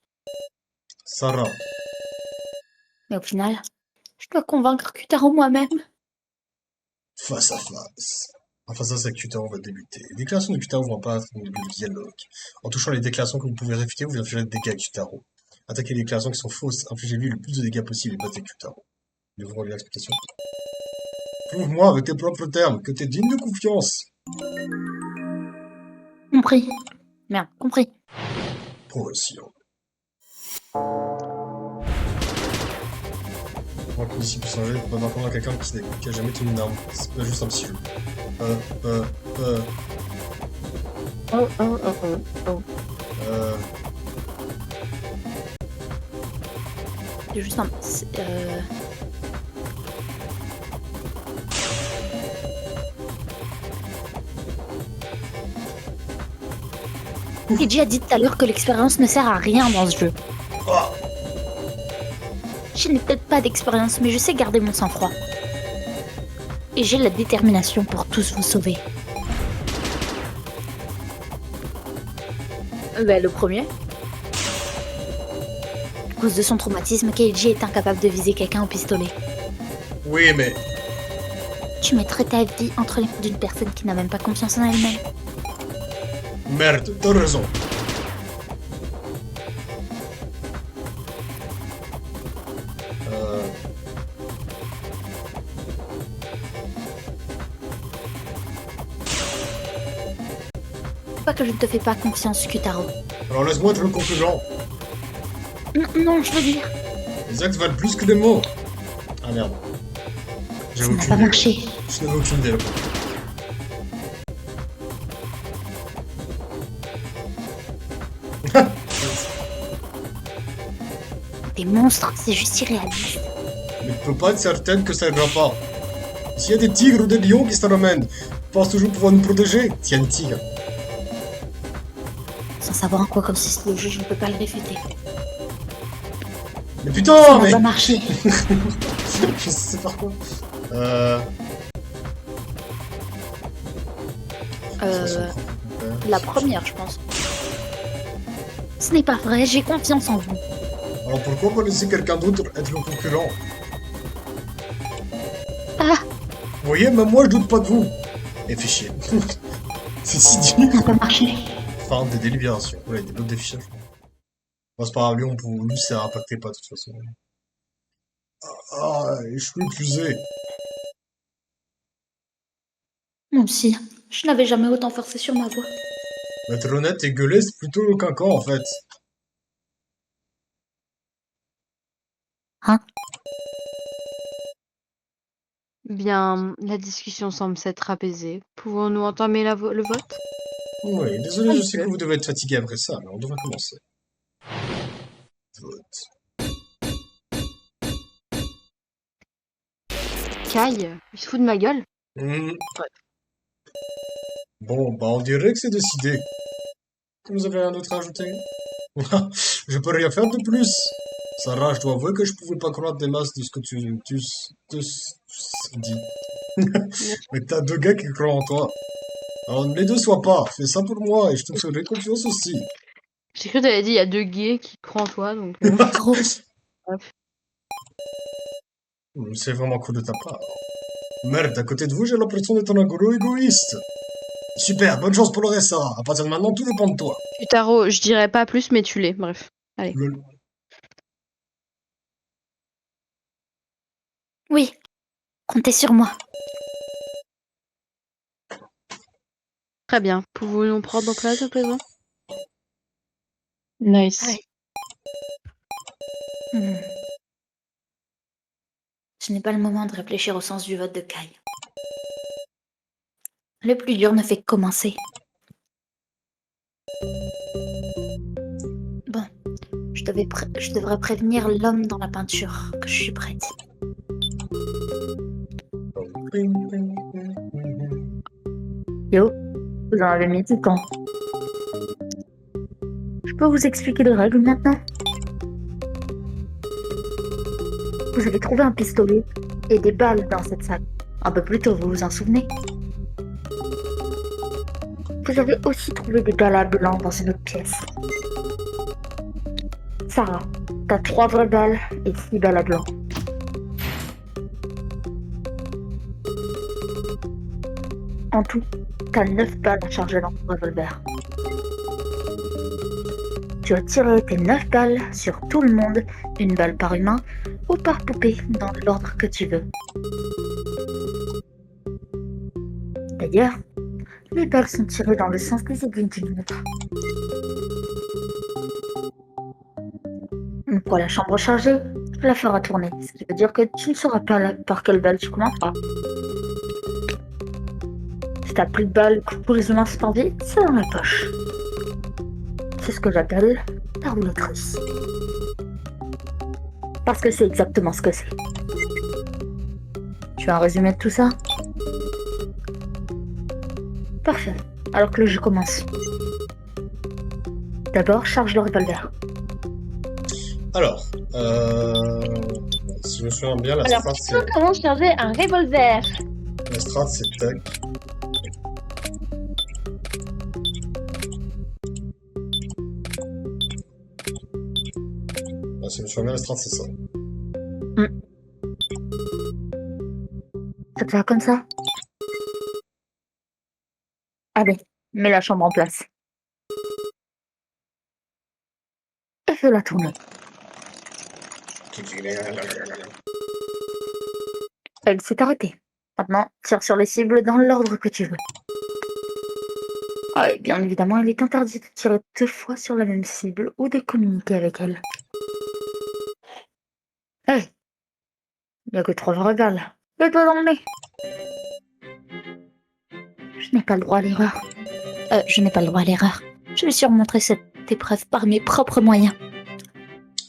Sarah. Mais au final, je dois convaincre Kutaro moi-même. Face à face. En face à face avec Kyutaro va débuter. Les déclarations de Kyutaro vont apparaître au début du dialogue. En touchant les déclarations que vous pouvez réfuter, vous infligez des dégâts à Kyutaro. Attaquez les déclarations qui sont fausses, infligez-lui le plus de dégâts possible et battez Kyutaro. Nous verrons l'explication. Prouve-moi avec tes propres termes que t'es digne de confiance. Compris. Merde, compris. Progression. Moi, qui ici peut changer, on va apprendre à quelqu'un qui a jamais tenu une arme. C'est pas juste un petit jeu. Oh. C'est juste un... Luigi a dit tout à l'heure que l'expérience ne sert à rien dans ce jeu. Ah. Je n'ai peut-être pas d'expérience, mais je sais garder mon sang-froid. Et j'ai la détermination pour tous vous sauver. Le premier. À cause de son traumatisme, Keiji est incapable de viser quelqu'un au pistolet. Oui, mais... Tu mettrais ta vie entre les mains d'une personne qui n'a même pas confiance en elle-même. Merde, t'as raison. C'est pas que je ne te fais pas confiance, Kutaro. Alors laisse-moi être le concurrent. Non, je veux dire. Les actes valent plus que les mots. Ah merde. Ça n'a pas marché. Je n'avais aucune idée là. Des monstres, c'est juste irréaliste. Mais tu peux pas être certaine que ça ira pas. S'il y a des tigres ou des lions qui se te ramènent, pense toujours pouvoir nous protéger. Tiens, un tigre. Sans savoir en quoi consiste le jeu, je ne peux pas le réfuter. Mais putain, Ça mais... n'a pas marché. Je sais pas quoi. La première, je pense. Ce n'est pas vrai, j'ai confiance en vous. Alors pourquoi pas laisser quelqu'un d'autre être le concurrent? Ah, Vous voyez, même moi je doute pas de vous. Et fait chier. C'est si ça dur. n'a pas marché. Fin des délibérations. Ouais, des blocs d'affichage. Bon, c'est pas grave, lui, ça impactait pas de toute façon. Ah, je suis épuisé. Moi aussi, je n'avais jamais autant forcé sur ma voix. Être honnête et gueuler, c'est plutôt le quinquant en fait. Hein? Bien, la discussion semble s'être apaisée. Pouvons-nous entamer le vote? Oui, désolé, je sais que vous devez être fatigué après ça, mais on devrait commencer. Vote. Kai, il se fout de ma gueule? Hmm. Bon, bah on dirait que c'est décidé. Vous avez rien d'autre à ajouter? Je peux rien faire de plus. Sarah, je dois avouer que je pouvais pas croire des masses de ce que tu dis. Mais t'as deux gars qui croient en toi. Alors ne les déçois pas, fais ça pour moi et je te ferai confiance aussi. J'ai cru que t'avais dit il y a deux gays qui croient en toi, donc... Trop. C'est vraiment cool de ta part. Merde, à côté de vous, j'ai l'impression d'être un gros égoïste. Super, bonne chance pour le reste, Sarah. À partir de maintenant, tout dépend de toi. Utaro, je dirais pas plus, mais tu l'es, bref. Allez. Lol. Oui, comptez sur moi. Très bien. Pouvons-nous prendre nos places à présent? Nice. Ouais. Hmm. Ce n'est pas le moment de réfléchir au sens du vote de Kai. Le plus dur ne fait que commencer. Bon, je devrais prévenir l'homme dans la peinture que je suis prête. Yo, vous en avez mis du temps. Je peux vous expliquer les règles maintenant? vous avez trouvé un pistolet et des balles dans cette salle. Un peu plus tôt, vous vous en souvenez? Vous avez aussi trouvé des balles à blanc dans une autre pièce. Sarah, t'as 3 vraies balles et 6 balles à blanc. En tout, t'as 9 balles à charger dans ton revolver. Tu as tiré tes 9 balles sur tout le monde, une balle par humain ou par poupée, dans l'ordre que tu veux. D'ailleurs, les balles sont tirées dans le sens des aiguilles d'une montre. Une fois la chambre chargée, tu la feras tourner, ce qui veut dire que tu ne sauras pas par quelle balle tu commenceras. Si t'as plus de balles que tous les humains sont en vie, c'est dans la poche. C'est ce que j'appelle la roulette russe. Parce que c'est exactement ce que c'est. Tu as un résumé de tout ça? Parfait. Alors que le jeu commence. D'abord, charge le revolver. Alors, si je me souviens bien, la Alors, strat, tu sais comment charger un revolver? c'est tac. Si je me souviens bien, la strat, c'est ça. Ça te va comme ça? Allez, mets la chambre en place. Et fais-la tourner. Elle s'est arrêtée. Maintenant, tire sur les cibles dans l'ordre que tu veux. Ah, et bien évidemment, il est interdit de tirer 2 fois sur la même cible ou de communiquer avec elle. Hé! Il n'y a que 3 vraies balles. Les doigts dans le nez! Je n'ai pas le droit à l'erreur. Je n'ai pas le droit à l'erreur. Je vais surmonter cette épreuve par mes propres moyens.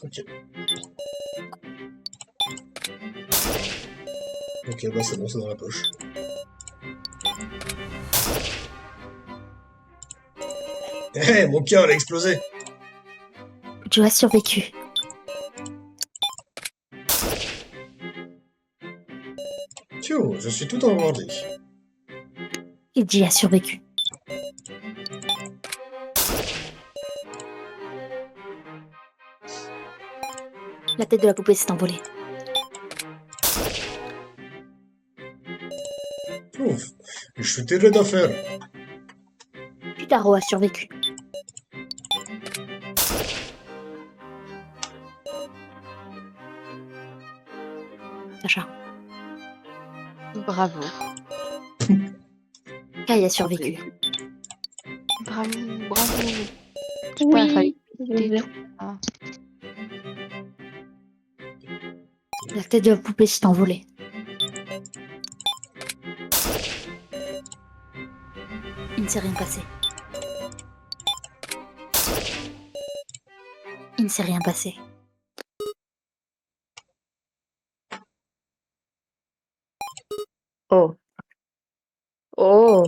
Ok. Ok, bah c'est bon, c'est dans la poche. Hé, mon cœur, il a explosé. Tu as survécu. Tiens, je suis tout enrobé. Idji a survécu. La tête de la poupée s'est envolée. Ouf, je suis tiré d'affaire. Kitaro a survécu. Sacha. Bravo. Kai a survécu. Bravo, bravo. J'ai Oui, pas failli je quitter vais. tout ça. La tête de la poupée s'est envolée. Il ne s'est rien passé. Il ne s'est rien passé. Oh. Oh.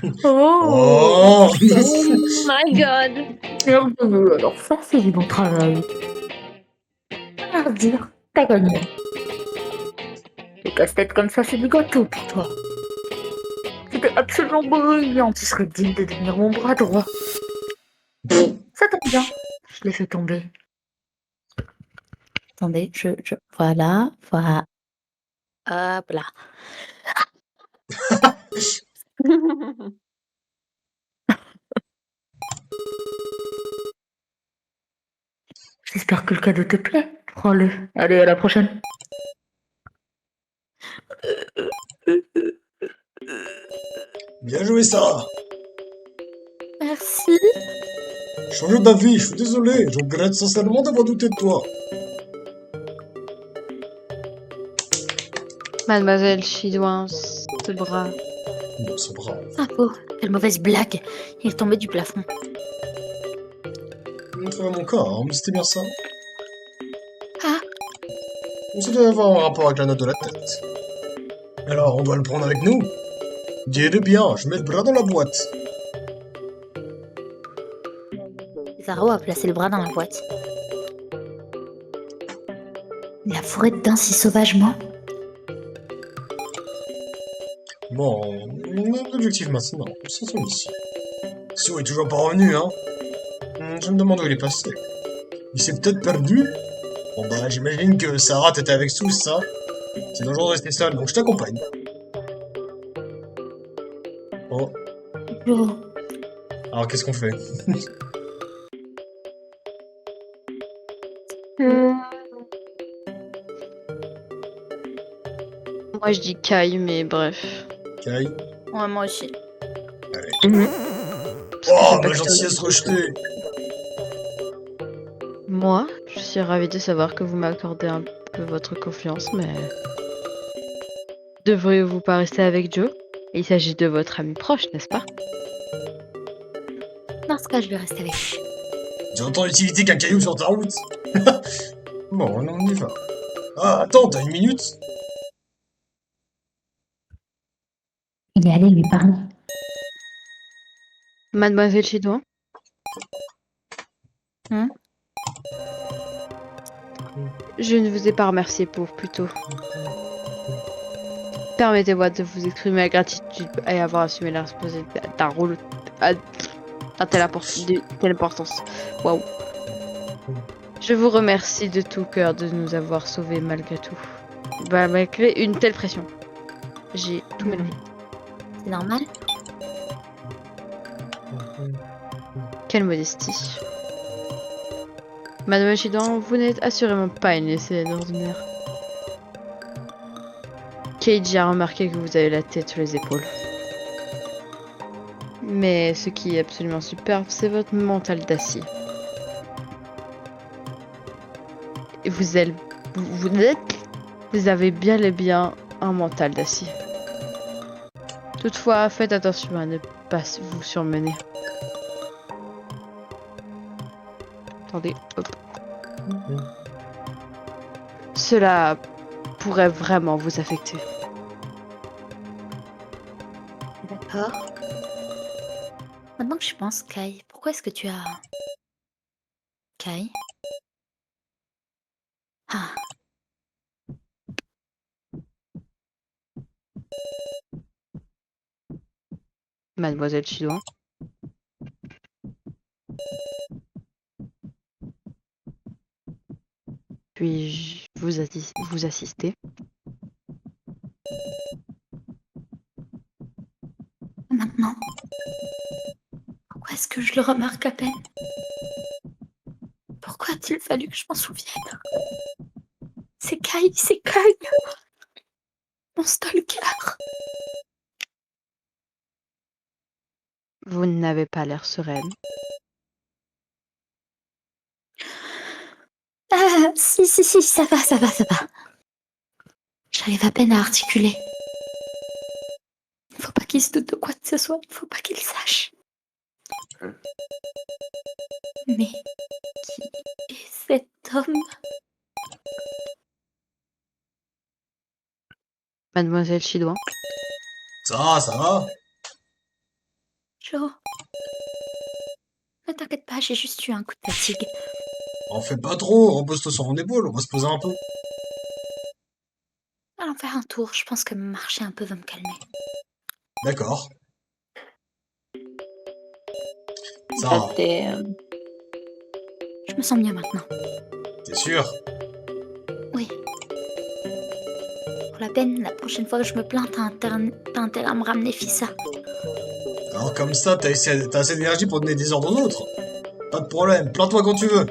Oh. Oh. Oh my god! Merveilleux, alors ça c'est du bon travail. À dire, t'as gagné. Les casse-têtes comme ça, c'est du gâteau pour toi. C'était absolument brillant, tu serais digne de devenir mon bras droit. Ça tombe bien, je l'ai fait tomber. Attendez, voilà, voilà. Hop là. J'espère que le cadeau te plaît. Prends-le. Allez, à la prochaine. Bien joué, Sarah. Merci. Change d'avis, je suis désolé. Je regrette sincèrement d'avoir douté de toi. Mademoiselle Chidouin, ce bras. Non, c'est brave. Ah oh, quelle mauvaise blague. Il est tombé du plafond. Montre-moi mon corps, hein, mais c'était bien ça. Ah. Ça doit avoir un rapport avec la note de la tête. Alors, on doit le prendre avec nous. Dis-le bien, je mets le bras dans la boîte. Zaro a placé le bras dans la boîte. La forêt teint si sauvagement. Bon, notre objectif maintenant, c'est celui-ci. Sio est toujours pas revenu, hein. Je me demande où il est passé. Il s'est peut-être perdu? Bon bah, j'imagine que Sarah t'était avec Sous, ça. C'est dangereux de rester seul, donc je t'accompagne. Oh, Jo, alors qu'est-ce qu'on fait? Moi je dis Kai, mais bref. Kai? ouais, moi aussi. Mhm. Parce que Oh, j'aime pas ma que gentillesse rejetée! moi, je suis ravie de savoir que vous m'accordez un peu votre confiance, mais devriez-vous pas rester avec Joe? Il s'agit de votre ami proche, n'est-ce pas? Dans ce cas, je vais rester avec lui. J'ai autant d'utilité qu'un caillou sur ta route! Bon, on y va. Ah, attends, t'as une minute? Il est allé lui parler. Mademoiselle Chidouin? Je ne vous ai pas remercié pour plus tôt. Permettez-moi de vous exprimer ma gratitude et avoir assumé la responsabilité d'un rôle à telle importance. Waouh. Je vous remercie de tout cœur de nous avoir sauvés malgré tout. Bah, malgré une telle pression. J'ai tout mélangé. C'est normal. Quelle modestie. Madame Chidan, vous n'êtes assurément pas une lycéenne ordinaire. Keiji a remarqué que vous avez la tête sur les épaules. Mais ce qui est absolument superbe, c'est votre mental d'acier. Et vous avez bien et bien un mental d'acier. Toutefois, faites attention à ne pas vous surmener. Attendez, hop. Cela pourrait vraiment vous affecter. D'accord. Maintenant que je pense, Kai, pourquoi est-ce que tu as... Kai? Ah, Mademoiselle Chidouin. Puis-je vous assister? maintenant. Pourquoi est-ce que je le remarque à peine? Pourquoi a-t-il fallu que je m'en souvienne? C'est Kai, c'est Kai! Mon stalker! Vous n'avez pas l'air sereine. Ah, si, ça va, ça va. J'arrive à peine à articuler. Il ne faut pas qu'il se doute de quoi que ce soit, il ne faut pas qu'il sache. Mais qui est cet homme? Mademoiselle Chidouin. Ça va? Joe. Ne t'inquiète pas, j'ai juste eu un coup de fatigue. En fais pas trop, repose-toi sur mon épaule, on va se poser un peu. Allons faire un tour, je pense que marcher un peu va me calmer. D'accord. Ça, Je me sens mieux maintenant. t'es sûr? Oui. Pour la peine, la prochaine fois que je me plains, t'as intérêt à me ramener Fissa. Alors comme ça, t'as assez d'énergie pour donner des ordres aux autres. Pas de problème, plains-toi quand tu veux.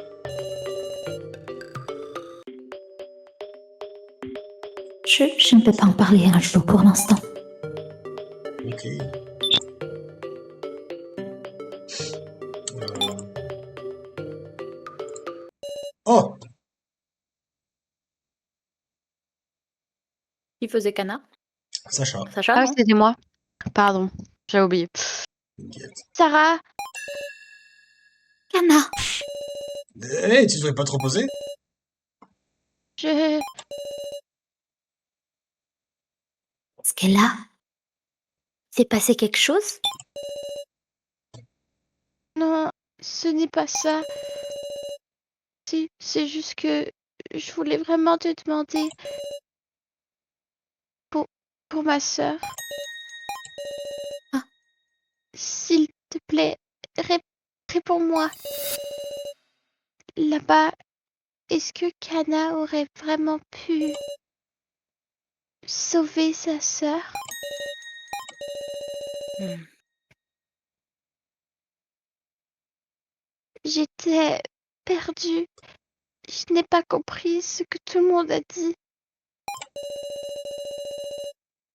Je ne peux pas en parler à Joe pour l'instant. Ok. Oh! Qui faisait Cana? Sacha. Sacha, Ah, non? c'était moi. Pardon, j'ai oublié. T'inquiète. Sarah! Cana! Eh, tu devrais pas te reposer? Je... Est-ce qu'elle a? S'est passé quelque chose? Non, ce n'est pas ça. C'est juste que je voulais vraiment te demander pour ma sœur. Ah. S'il te plaît, réponds-moi. Là-bas, est-ce que Kana aurait vraiment pu sauver sa sœur? Hmm. J'étais perdue. Je n'ai pas compris ce que tout le monde a dit.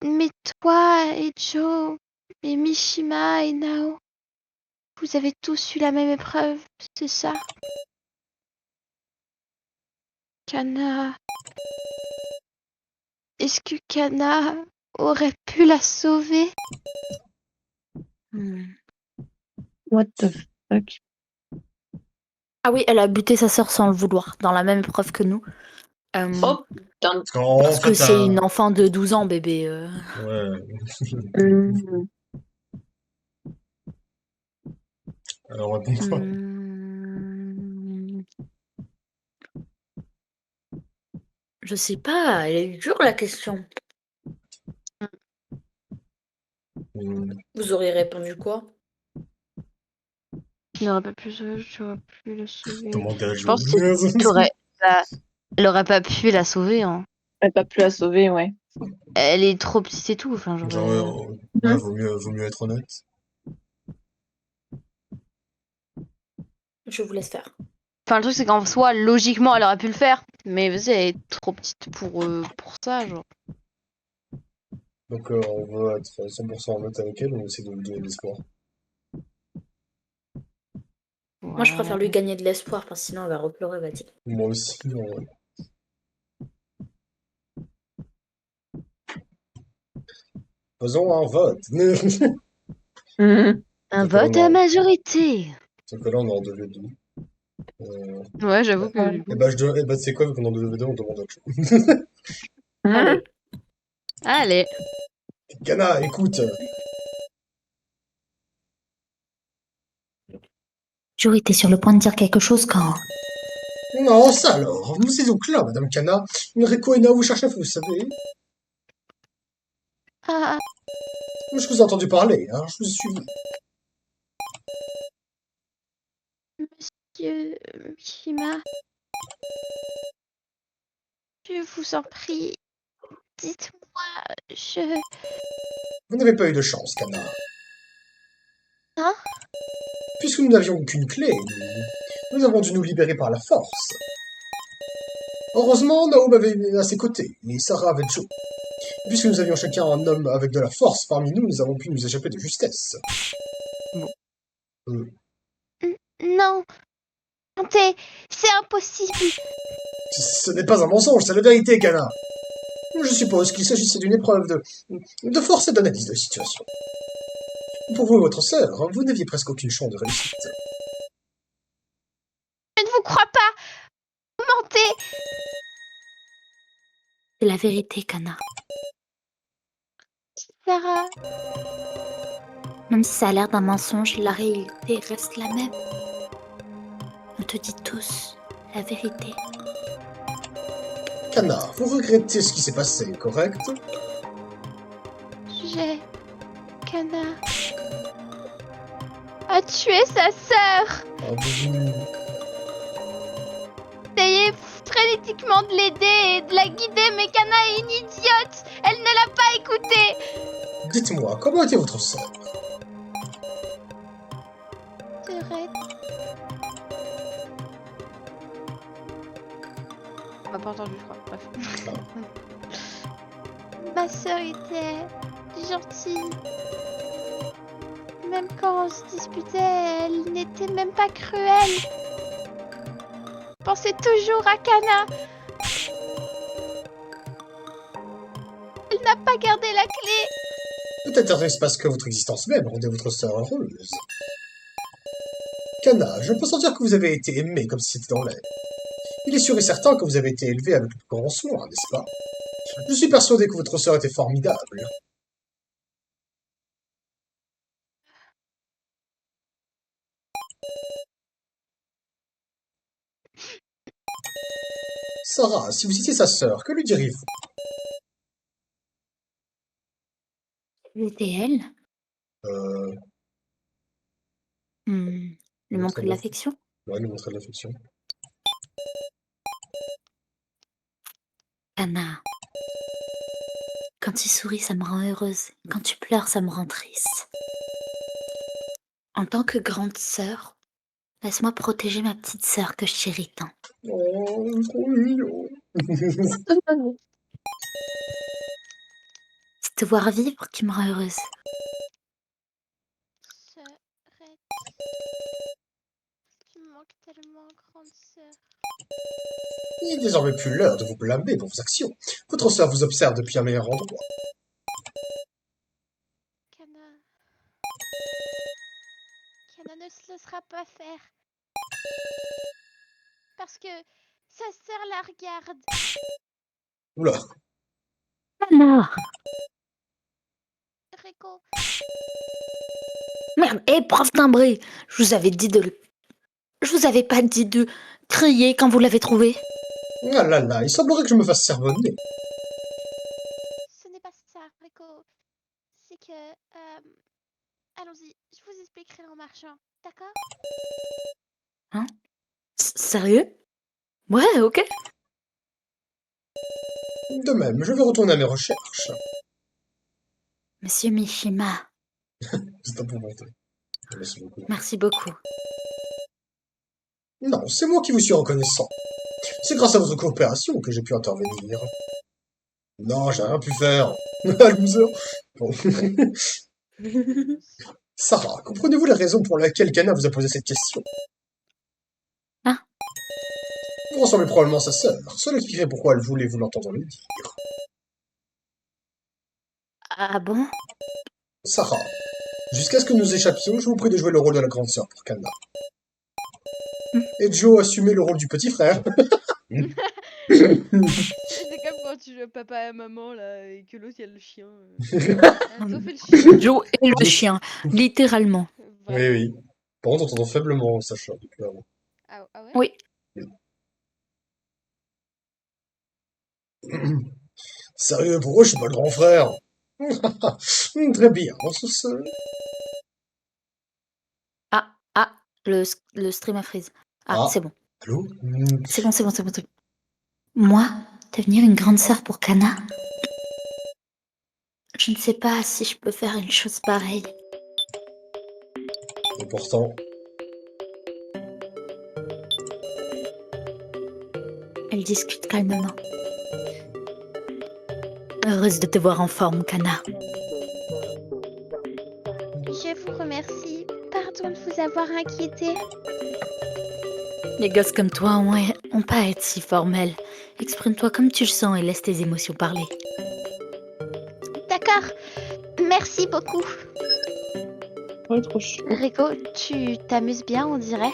Mais toi et Joe, et Mishima et Nao, vous avez tous eu la même épreuve, c'est ça? Kana. Est-ce que Kana aurait pu la sauver? Hmm. What the fuck? Ah oui, elle a buté sa sœur sans le vouloir, dans la même épreuve que nous. Oh putain. Parce qu'en Parce que fait, c'est une enfant de 12 ans, bébé. Ouais. Hmm. Alors, réponds-moi. Hmm. Je sais pas, elle est dure la question. Vous auriez répondu quoi? Tu n'aurais pas pu la sauver. Demandez à Je Joe. pense elle aurait pas pu la sauver, hein. Elle n'a pas pu la sauver, ouais. Elle est trop petite et tout, enfin genre. Genre, ouais, Mhm. vaut mieux être honnête. Je vous laisse faire. Enfin, le truc, c'est qu'en soi, logiquement, elle aurait pu le faire. Mais vas-y, elle est trop petite pour ça, genre. Donc, on veut être 100% honnête avec elle, on essaie de lui donner de l'espoir. Moi, je préfère Ouais. lui gagner de l'espoir, parce que sinon, elle va repleurer, va dire. Moi aussi, faisons un vote. Mhm. Un Donc là, vote à majorité. donc là, on est en 2v2. Ouais, j'avoue que Ouais. du coup. C'est quoi, vu qu'on est en 2v2, on demande autre chose. Allez. Allez. Kana, écoute. Joe était sur le point de dire quelque chose quand... Non, ça alors. Vous êtes donc là, Madame Kana. Reko et Nao vous cherchent, vous savez. Ah, Je vous ai entendu parler, hein. Je vous ai suivi. monsieur Mishima, je vous en prie, dites-moi, Vous n'avez pas eu de chance, Kana. Hein? Puisque nous n'avions aucune clé, nous avons dû nous libérer par la force. Heureusement, Nao m'avait à ses côtés, et Sarah avec Joe. Et puisque nous avions chacun un homme avec de la force parmi nous, nous avons pu nous échapper de justesse. Bon. Non, c'est impossible. Ce n'est pas un mensonge, c'est la vérité, Kana. Je suppose qu'il s'agissait d'une épreuve de force et d'analyse de situation. Pour vous et votre sœur, vous n'aviez presque aucune chance de réussite. Je ne vous crois pas. Vous mentez. C'est la vérité, Kana. Sarah, Même si ça a l'air d'un mensonge, la réalité reste la même. On te dit tous la vérité. Kana, vous regrettez ce qui s'est passé, correct? Kana a tué sa sœur. Ah, vous- Essayez frénétiquement de l'aider et de la guider, mais Kana est une idiote. Elle ne l'a pas écoutée. Dites-moi, comment était votre sœur? Serait... On m'a pas entendu, je crois. Bref. Ma sœur était gentille. Même quand on se disputait, elle n'était même pas cruelle. Pensez toujours à Kana. Elle n'a pas gardé la clé. Peut-être est-ce parce que votre existence même rendait votre sœur heureuse. Kana, je peux sentir que vous avez été aimé comme si c'était dans l'air. Il est sûr et certain que vous avez été élevé avec le plus grand soin, n'est-ce pas? Je suis persuadé que votre sœur était formidable. Sarah, si vous étiez sa sœur, que lui diriez-vous? C'était elle. Euh, Hmm, Lui lui montrer montrer de de l'aff- l'affection. ouais, lui montrer de l'affection. Anna, quand tu souris, ça me rend heureuse. Quand tu pleures, ça me rend triste. En tant que grande sœur, laisse-moi protéger ma petite sœur que je chéris tant. Oh, trop mignon. C'est te voir vivre qui me rend heureuse. Sœurette, tu me manques tellement, grande sœur. Il n'est désormais plus l'heure de vous blâmer pour vos actions. Votre sœur vous observe depuis un meilleur endroit. Kana. Kana ne se laissera pas faire. Parce que sa sœur la regarde. Oula. Anna! Rico, Merde, hé, prof timbré! Je vous avais dit de... Je vous avais pas dit de crier quand vous l'avez trouvé. Ah là là, il semblerait que je me fasse sermonner. ce n'est pas ça, Rico. C'est que... allons-y, je vous expliquerai en marchant, d'accord? Sérieux? Ouais, ok. De même, je vais retourner à mes recherches. Monsieur Mishima, C'est épouvanté. Merci beaucoup. merci beaucoup. Non, c'est moi qui vous suis reconnaissant. C'est grâce à votre coopération que j'ai pu intervenir. Non, j'ai rien pu faire. Ah, loser. Bon. Sarah, comprenez-vous la raison pour laquelle Kana vous a posé cette question? Hein? Vous ressemblez probablement à sa sœur. Cela expliquerait pourquoi elle voulait vous l'entendre le dire. Ah bon? Sarah, jusqu'à ce que nous échappions, je vous prie de jouer le rôle de la grande sœur pour Kana. Et Joe assumez le rôle du petit frère. C'est comme quand tu joues papa et maman là et que l'autre il y a le chien. Sauf le chien. Joe et le chien, littéralement. Oui, oui. Par contre, on t'entend faiblement, Sacha, depuis avant. Ah, ah ouais? Oui. Sérieux, pourquoi je suis pas le grand frère? Très bien, on se sait. Ah, le stream a freeze. Ah, Ah. c'est bon. Allô? C'est bon. Moi, devenir une grande sœur pour Kana? Je ne sais pas si je peux faire une chose pareille. Et pourtant, Elle discute calmement. Heureuse de te voir en forme, Kana. Je vous remercie. Pardon de vous avoir inquiété. Les gosses comme toi ont pas à être si formels. Exprime-toi comme tu le sens et laisse tes émotions parler. D'accord. Merci beaucoup. Ouais, trop chou. Rico, tu t'amuses bien, on dirait.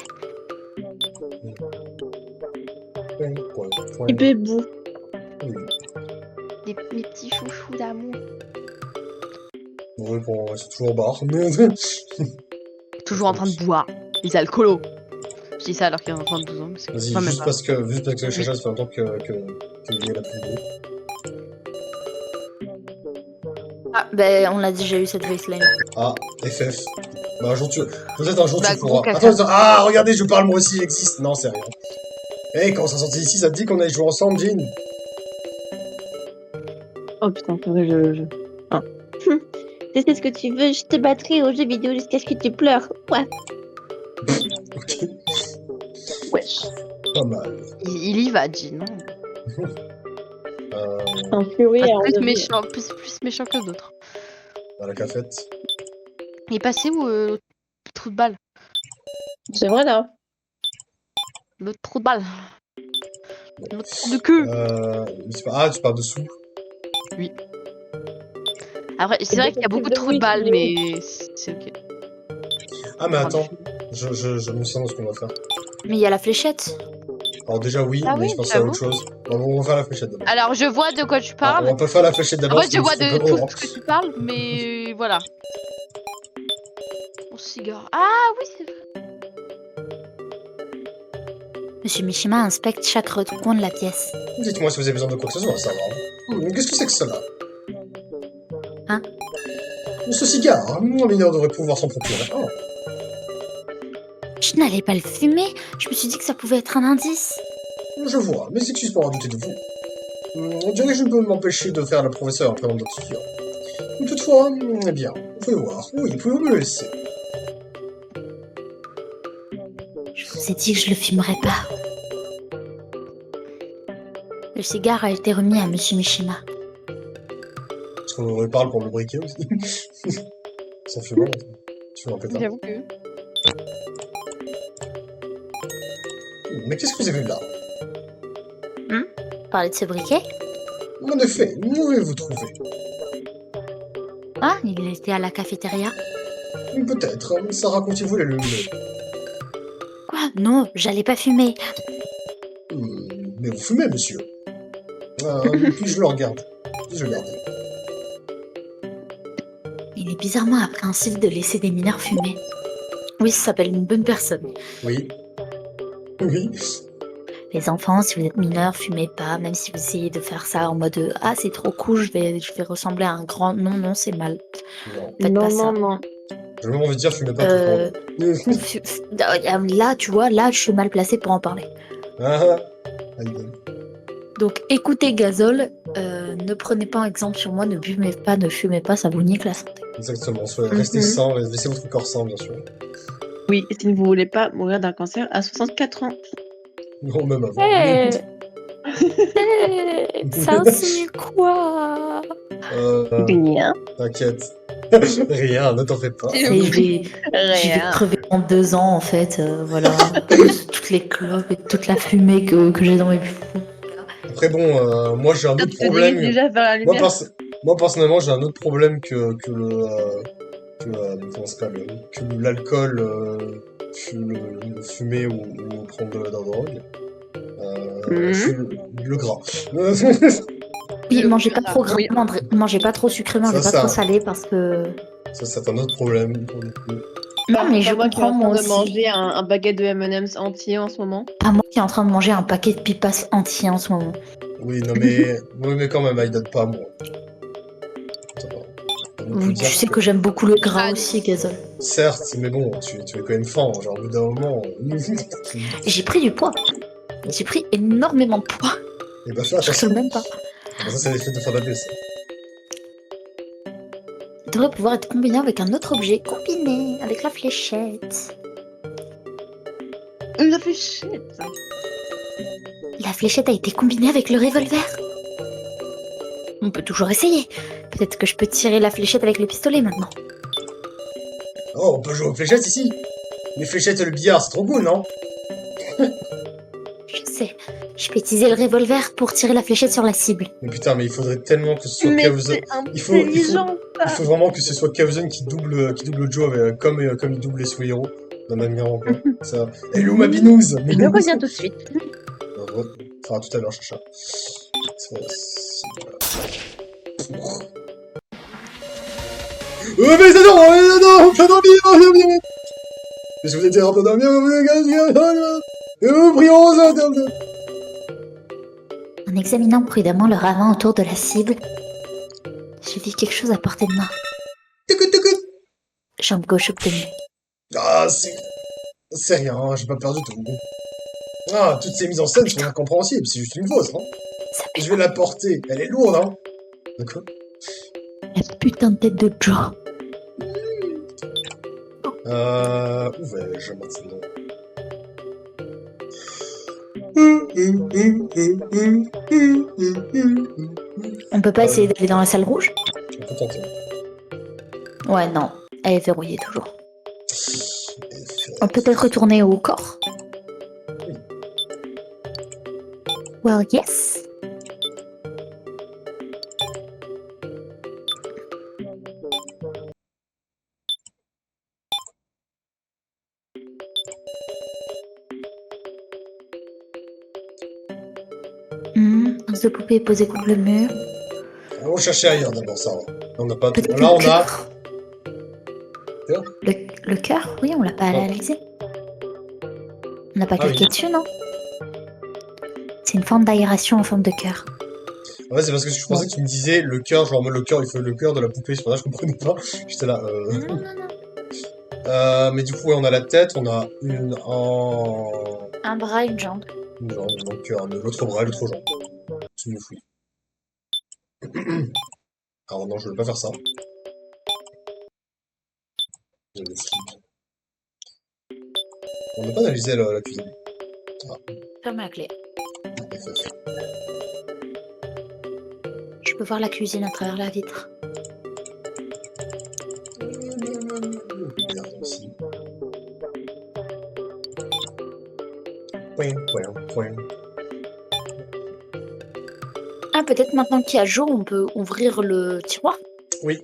Et bébou. Mes petits chouchous d'amour. Oui, bon, c'est toujours au bar. Toujours en train de boire. Les alcoolos. Je dis ça alors qu'il y a un enfant de 12 ans. Mais c'est Vas-y, pas même juste pas. parce que Chacha, ça fait longtemps qu'il est la plus douée. Ah, ben on l'a déjà eu cette voice line. Ah, FF. Bah, un jour peut-être un jour Bah, tu gros pourras. caca. Attends, ah, regardez, je parle moi aussi, j'existe. Non, c'est rien. Eh, quand on s'est sorti ici, ça te dit qu'on allait jouer ensemble, Jean? Oh putain, faudrait que je... Ah. Si c'est ce que tu veux, je te battrai aux jeux vidéo jusqu'à ce que tu pleures. Ouais. Ok, Wesh. pas mal. Il y va, Jean. Non Un fury Enfin, à plus enlever. méchant, plus méchant que d'autres. À la cafette. Il est passé où le trou de balle? C'est vrai là. Le trou de balle. Le trou de queue. Ah, tu parles dessous. Après, c'est vrai qu'il y a beaucoup de trous de balle, mais c'est ok. Ah, mais attends, je me souviens de ce qu'on va faire. Mais il y a la fléchette. Alors, déjà, oui, Ah mais oui, je pensais à j'avoue. autre chose. Bon, on va faire la fléchette d'abord. Alors, je vois de quoi tu Ah, parles. on peut faire la fléchette En d'abord. fait, je vois de tout tout ce que tu parles, mais voilà. Mon cigare. Ah oui, c'est vrai. Monsieur Mishima inspecte chaque recoin de la pièce. Dites-moi si vous avez besoin de quoi que ce soit, ça va. Qu'est-ce que c'est que cela? Hein? Ce cigare, un mineur devrait pouvoir s'en procurer. Oh. Je n'allais pas le fumer. Je me suis dit que ça pouvait être un indice. Je vois, mes excuses pour avoir douté de vous. On dirait que je ne peux m'empêcher de faire le professeur après mon identifiant. Toutefois, eh bien, vous pouvez voir. Oui, vous pouvez me le laisser. Je vous ai dit que je le fumerais pas. Le cigare a été remis à Monsieur Mishima. Est-ce qu'on aurait parlé pour le briquet aussi? Sans fumant, tu fais un pétard. J'avoue que. Mais qu'est-ce que vous avez là? Parler de ce briquet? En effet, où avez-vous trouvé? Ah, il était à la cafétéria. Peut-être, ça racontez-vous les lumières. Quoi? Non, j'allais pas fumer. Mais vous fumez, monsieur. Puis-je le regarde? Puis-je le garder? Il est bizarrement appréhensif de laisser des mineurs fumer. Oui, ça s'appelle une bonne personne. Oui. Oui. Les enfants, si vous êtes mineurs, fumez pas, même si vous essayez de faire ça en mode ah c'est trop cool, je vais ressembler à un grand. Non, non, c'est mal. Non. Faites pas ça. non. J'ai même envie de dire, fumez pas tout le monde. Là, tu vois, là, je suis mal placée pour en parler. Ah, aïe. Donc, écoutez, Gazole, ne prenez pas un exemple sur moi, ne buvez pas, ne fumez pas, ça vous nique la santé. Exactement, restez sain, laissez votre corps sain, bien sûr. Oui, et si vous voulez pas mourir d'un cancer à 64 ans. Non, même avant. Hey ça insinue quoi? Rien. T'inquiète. Rien, ne t'en fais pas. Je vais crever en 2 ans, en fait, voilà. Toutes les clopes et toute la fumée que j'ai dans mes poumons. Après, bon, moi j'ai un autre Tu te problème. diriges déjà vers la lumière. Moi, personnellement, j'ai un autre problème que le. Comment ça s'appelle? Que l'alcool, le fumer ou prendre de la drogue. Le gras. Oui, mangez pas trop gras, Oui. mangez pas trop sucré, mangez Ça, pas trop ça. salé parce que. Ça, c'est un autre problème pour le coup. Non, mais je moi qui est comprends en moi train de aussi. manger un baguette de M&M's entier en ce moment. Pas moi qui est en train de manger un paquet de pipas entier en ce moment. Oui, non, mais. Oui, mais quand même, il donne pas, moi. Ça va. On peut Tu dire sais que j'aime beaucoup le gras Ah, aussi, Gazole. Certes, mais bon, tu es quand même fin, genre au bout d'un moment. J'ai pris du poids. J'ai pris énormément de poids. Et bah fais Je attention. sais même pas. Ça, c'est l'effet de faire la baisse. Il devrait pouvoir être combiné avec un autre objet. Combiné avec la fléchette. La fléchette. La fléchette a été combinée avec le revolver. On peut toujours essayer. Peut-être que je peux tirer la fléchette avec le pistolet maintenant. Oh, on peut jouer aux fléchettes ici. Les fléchettes et le billard, c'est trop cool, non? Je sais. Je peux utiliser le revolver pour tirer la fléchette sur la cible. Mais putain, mais il faudrait tellement que ce soit Mais Kaozen. c'est Il faut intelligent, Il faut vraiment que ce soit Kaozen qui double Joe comme il double les sous-héros dans Namiran, quoi. Ça. Hello ma binouze! Je reviens tout de suite. On fera tout à l'heure, chacha. Mais ça non, pas dormir! Mais je vous ai dit, pas dormir, prions, En examinant prudemment le ravin autour de la cible, j'ai vu quelque chose à portée de main. Jambe gauche obtenue. Ah, c'est rien, j'ai pas peur du tout. Ah, toutes ces mises en scène sont incompréhensibles, c'est juste une fausse, hein. Ça Je vais la porter, elle est lourde, hein. D'accord. La putain de tête de Joe. Où vais-je maintenant? On peut pas essayer d'aller dans la salle rouge? On peut tenter. Ouais, non. Elle est verrouillée toujours. On peut peut-être retourner au corps? Well, yes. Os de poupée posé contre le mur. On va chercher ailleurs d'abord, ça. On n'a pas. Peut-être Là, le on a. cœur. Cœur Le cœur? Oui, on l'a pas analysé. On n'a pas Ah cliqué oui. dessus, non? C'est une forme d'aération en forme de cœur. Ouais, c'est parce que je pensais que tu me disais le cœur, genre le cœur, il faut le cœur de la poupée, c'est pour ça que je comprenais pas. J'étais là, Non, non, non. Mais du coup, ouais, on a la tête, on a une en... Un bras, une jambe. Non, donc l'autre bras et l'autre jambe. C'est une fouille. Alors non, je vais pas faire ça. Je vais skip. On n'a pas analysé la cuisine. Ferme la clé. FF. Je peux voir la cuisine à travers la vitre. Merde, ici. Point, point, point. Ah, peut-être maintenant qu'il y a jour, on peut ouvrir le tiroir. Oui.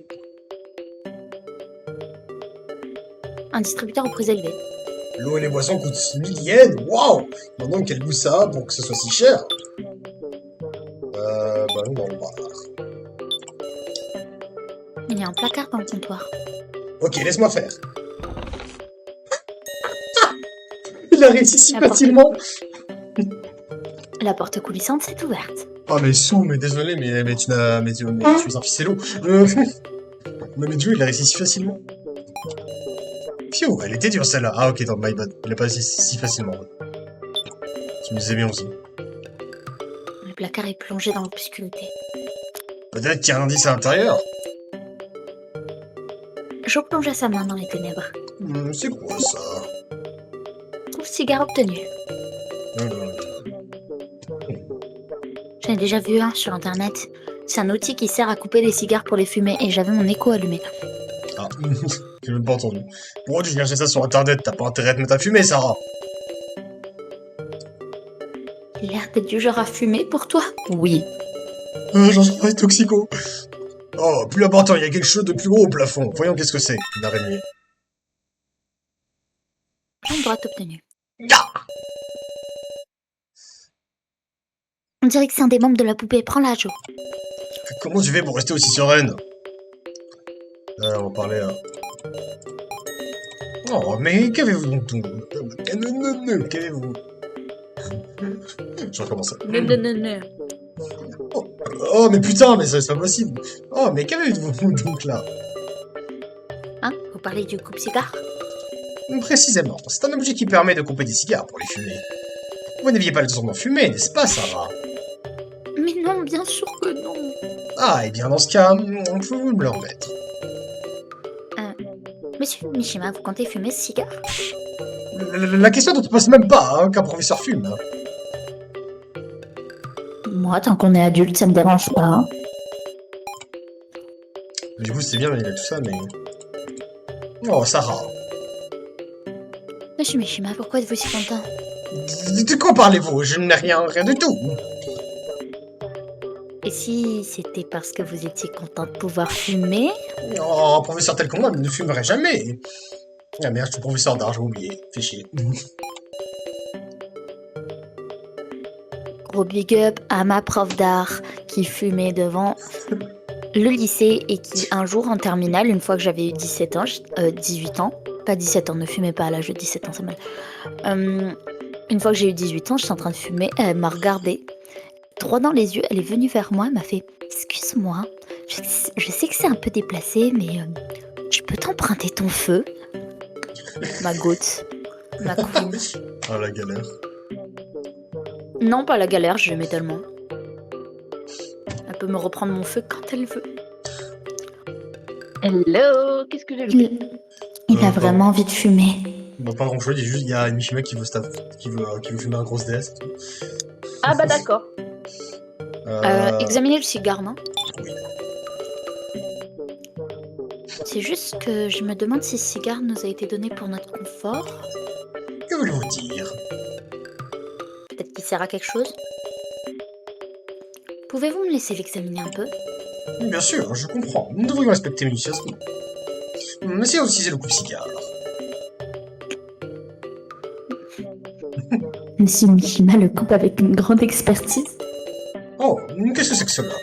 Un distributeur aux prix élevés. L'eau et les boissons coûtent 1000 yens. Waouh! Maintenant, quel goût ça a pour que ce soit si cher? Bah non, dans le bar. Il y a un placard dans le comptoir. Ok, laisse-moi faire. Il a réussi si La porte- facilement. La porte coulissante s'est ouverte. Oh mais Sou, mais désolé, mais tu n'as, mais tu es un ficello. Mais Dieu, il a réussi si facilement. Phew, elle était dure celle-là. Ah ok, attends, my bad. Il a pas réussi si facilement. Tu me disais bien aussi. Le placard est plongé dans l'obscurité. Peut-être qu'il y a un indice à l'intérieur. Jo plongea sa main dans les ténèbres. C'est quoi ça? Trouve cigare obtenu. J'en ai déjà vu un sur internet. C'est un outil qui sert à couper les cigares pour les fumer et j'avais mon écho allumé. Ah, j'ai même pas entendu. Pourquoi tu cherchais ça sur internet? T'as pas intérêt à te mettre à fumer, Sarah? L'air d'être du genre à fumer pour toi? Oui. J'en suis pas toxico. Oh, plus important, il y a quelque chose de plus gros au plafond. Voyons qu'est-ce que c'est. Une araignée. Jambe droite obtenue. Ah. On dirait que c'est un des membres de la poupée. Prends-la, Jo. Comment tu fais pour rester aussi sereine? On va parler là. Oh, mais qu'avez-vous donc? Qu'avez-vous? Je recommence. Non. Oh, mais putain, mais c'est pas possible. Oh, mais qu'avez-vous donc là? Hein? Vous parlez du coupe-cigare? Précisément, c'est un objet qui permet de couper des cigares pour les fumer. Vous n'aviez pas le temps d'en fumer, n'est-ce pas, Sarah? Mais non, bien sûr que non. Ah, et bien dans ce cas, on peut vous me le remettre. Monsieur Mishima, vous comptez fumer ce cigare? La question ne te passe même pas, hein, qu'un professeur fume. Hein. Moi, tant qu'on est adulte, ça me dérange pas. Hein. Du coup, c'est bien, il a tout ça, mais... Oh, Sarah. Monsieur Mishima, pourquoi êtes-vous si content? De quoi parlez-vous? Je n'ai rien du tout. Et si c'était parce que vous étiez content de pouvoir fumer? Oh, un professeur tel que moi ne fumerait jamais. Ah merde, je suis professeur d'art, j'ai oublié. Fais chier. Gros big up à ma prof d'art qui fumait devant le lycée et qui un jour en terminale, une fois que j'avais eu 17 ans, 18 ans, pas 17 ans, ne fumez pas à l'âge de 17 ans, c'est mal. Une fois que j'ai eu 18 ans, j'étais en train de fumer, elle m'a regardé droit dans les yeux, elle est venue vers moi, elle m'a fait « Excuse-moi, je sais que c'est un peu déplacé, mais je peux t'emprunter ton feu ?» Ma goutte, ma queen. Ah, la galère. Non, pas la galère, je l'aimais tellement. Elle peut me reprendre mon feu quand elle veut. Hello, qu'est-ce que j'ai lu? Il a vraiment envie de fumer. Bah, pas grand-chose, il y a Mishima qui veut fumer un gros DS. Ah bah d'accord. Examiner le cigare, non? Oui. C'est juste que je me demande si ce cigare nous a été donné pour notre confort. Que voulez-vous dire? Peut-être qu'il sert à quelque chose. Pouvez-vous me laisser l'examiner un peu? Bien sûr, je comprends. Nous devrions respecter minutieusement. Monsieur a utilisé le coupe-cigare. Monsieur Mishima le coupe avec une grande expertise. Oh, qu'est-ce que c'est que cela?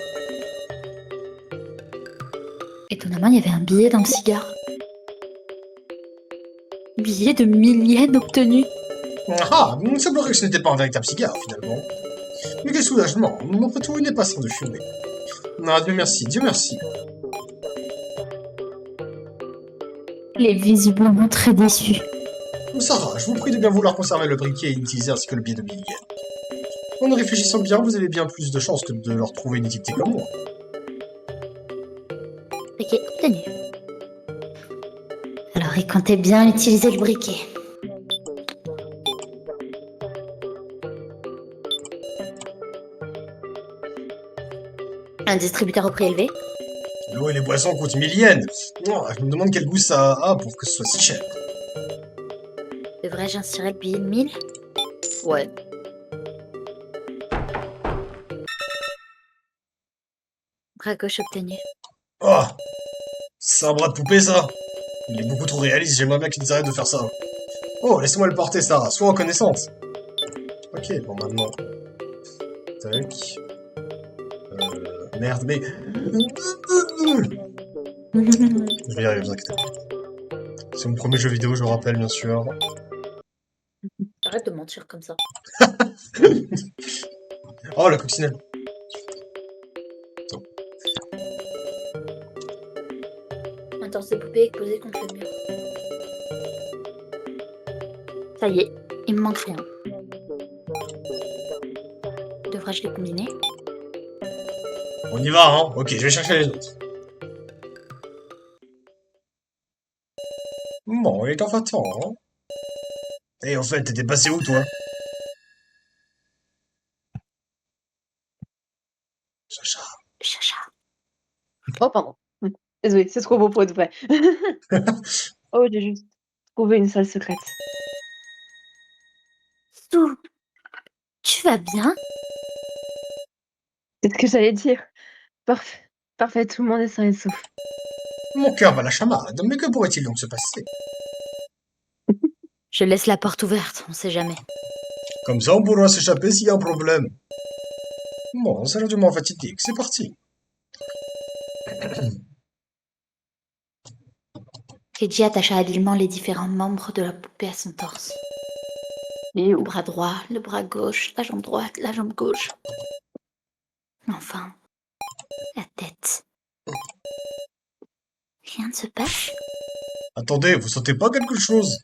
Étonnamment, il y avait un billet dans le cigare. Billet de 1000 yens obtenu. Ah, il semblerait que ce n'était pas un véritable cigare, finalement. Mais quel soulagement, après tout, il n'est pas sans de fumer. Non, Dieu merci, Dieu merci. Il est visiblement très déçu. Sarah, je vous prie de bien vouloir conserver le briquet et l'utiliser ainsi que le billet de milliers. En y réfléchissant bien, vous avez bien plus de chances que de leur trouver une utilité comme moi. Briquet obtenu. Alors, il comptait bien utiliser le briquet. Un distributeur au prix élevé. L'eau et les boissons coûtent 1000 yens. Oh, je me demande quel goût ça a pour que ce soit si cher. Devrais-je insérer le billet de 1000? Ouais. Bras gauche obtenu. Oh, c'est un bras de poupée, ça. Il est beaucoup trop réaliste, j'aimerais bien qu'ils arrêtent de faire ça. Oh, laisse-moi le porter, Sarah, sois reconnaissante. Ok, bon, maintenant... Tac... Merde, mais... Je vais y arriver, vous inquiétez pas. C'est mon premier jeu vidéo, je le rappelle, bien sûr. Arrête de mentir comme ça. Oh, la coccinelle. Un torse de poupée posé contre le mur. Ça y est, il me manque rien. Devrais-je les combiner? On y va, hein. Ok, je vais chercher les autres. Bon, il est enfin temps, hein. Et en fait, t'étais passé où, toi? Chacha. Chacha. Oh, pardon. Désolé, c'est trop beau pour être vrai. Oh, j'ai juste trouvé une salle secrète. Sou, tu vas bien? C'est ce que j'allais dire. Parfait. Parfait, tout le monde est sain et sauf. Mon cœur bat la chamade, mais que pourrait-il donc se passer? Je laisse la porte ouverte, on sait jamais. Comme ça, on pourra s'échapper s'il y a un problème. Bon, c'est l'heure du moment fatidique, c'est parti. Keiji attacha habilement les différents membres de la poupée à son torse. Et Le bras droit, le bras gauche, la jambe droite, la jambe gauche. Enfin, la tête. Rien ne se passe? Attendez, vous sentez pas quelque chose?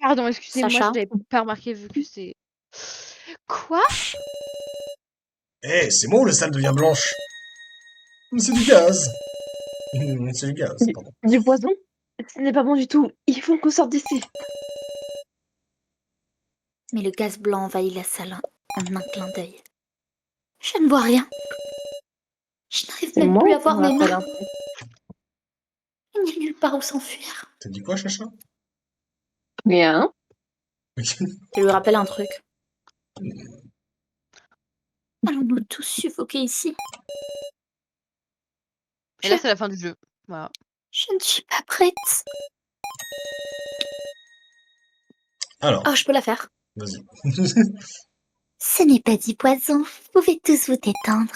Pardon, excusez-moi, je Sacha l'avais pas remarqué vu que c'est... Quoi? Eh, c'est moi ou la salle devient blanche? C'est du gaz. C'est du gaz, pardon. du poison? Ce n'est pas bon du tout. Il faut qu'on sorte d'ici. Mais le gaz blanc envahit la salle en un clin d'œil. Je ne vois rien. Je n'arrive C'est même moi plus ou à voir on mes rappelle mains. un truc? Il n'y a nulle part où s'enfuir. T'as dit quoi, Chacha? Rien. Je lui rappelle un truc. Allons-nous tous suffoquer ici? Et là, c'est la fin du jeu. Voilà. Je ne suis pas prête. Alors, Oh, je peux la faire. vas-y. Ce n'est pas du poison. Vous pouvez tous vous détendre.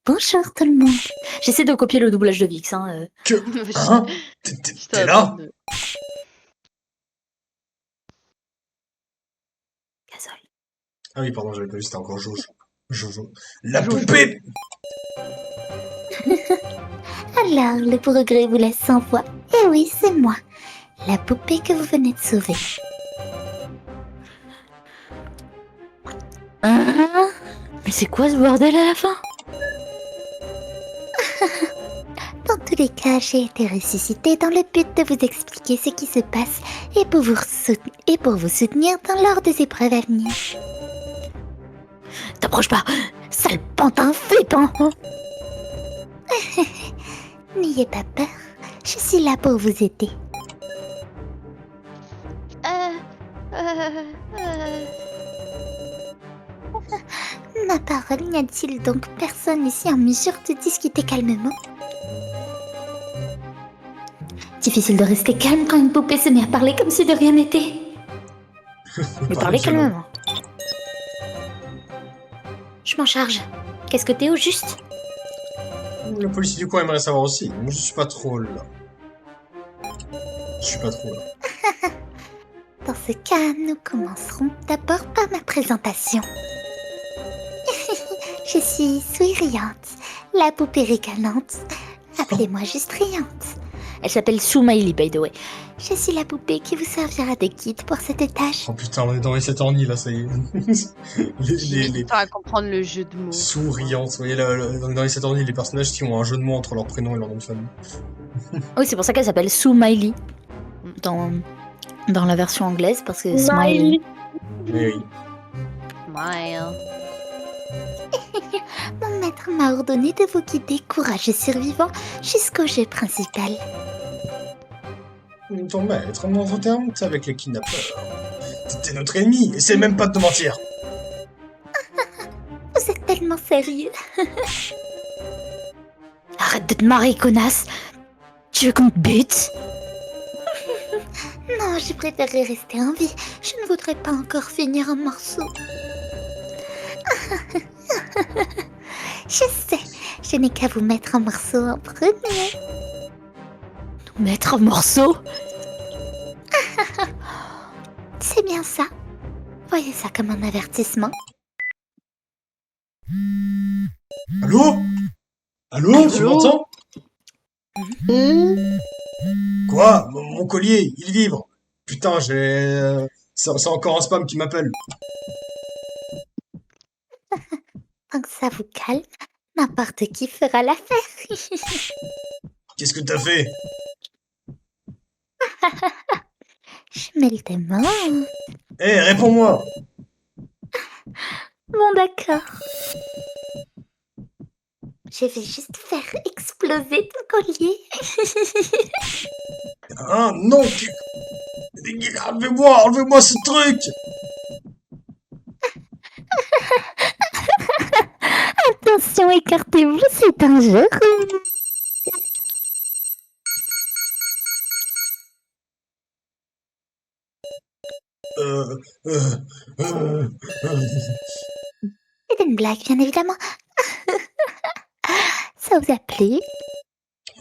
Bonjour tout le monde. J'essaie de copier le doublage de Vix. Hein. Hein? T'es là? Gazole. Ah oui, pardon, j'avais pas vu, c'était encore Jojo. Jojo. La Jojo. poupée! Alors, le progrès vous laisse sans voix. Eh oui, c'est moi. La poupée que vous venez de sauver. Hein? Mais c'est quoi ce bordel à la fin? Dans tous les cas, j'ai été ressuscitée dans le but de vous expliquer ce qui se passe et pour vous soutenir dans l'ordre des épreuves à venir. T'approches pas, sale pantin flippant! N'ayez pas peur, je suis là pour vous aider. Ma parole, n'y a-t-il donc personne ici en mesure de discuter calmement? Difficile de rester calme quand une poupée se met à parler comme si de rien n'était. Mais parlez calmement. Je m'en charge. Qu'est-ce que t'es au juste? Le policier du coin aimerait savoir aussi. Moi, je suis pas trop là. Je suis pas trop là. Dans ce cas, nous commencerons d'abord par ma présentation. Je suis souriante, la poupée ricanante. Appelez-moi juste riante. Elle s'appelle Soumaili, by the way. Je suis la poupée qui vous servira de guide pour cet étage. Oh putain, on est dans les ornies là, ça y est. J'ai mis du temps à comprendre le jeu de mots. Souriantes, vous voyez, on est dans les ornies, les personnages qui ont un jeu de mots entre leur prénom et leur nom de famille. Oui, c'est pour ça qu'elle s'appelle Soumaili dans la version anglaise, parce que Smiley. Eh oui. Smile. Mon maître m'a ordonné de vous guider courageux survivant jusqu'au jeu principal. Ton maître, en d'autres termes, t'es avec les kidnappeurs. T'étais notre ennemi, essaie même pas de te mentir. Vous êtes tellement sérieux. Arrête de te marrer, connasse. Tu veux qu'on te bute? Non, je préférerais rester en vie. Je ne voudrais pas encore finir en morceaux. Je sais, je n'ai qu'à vous mettre en morceaux en premier. Nous mettre en morceaux? C'est bien ça. Voyez ça comme un avertissement. Allô? Allô? Tu m'entends? Quoi? Mon collier, il vibre. Putain, c'est encore un spam qui m'appelle. Tant que ça vous calme, n'importe qui fera l'affaire. Qu'est-ce que t'as fait? Je me le demande. Eh, réponds-moi! Bon, d'accord. Je vais juste faire exploser ton collier. Hein? Non! Enlevez-moi ce truc! Attention, écartez-vous, c'est dangereux. Euh, euh, euh, euh. C'est une blague, bien évidemment. Ça vous a plu?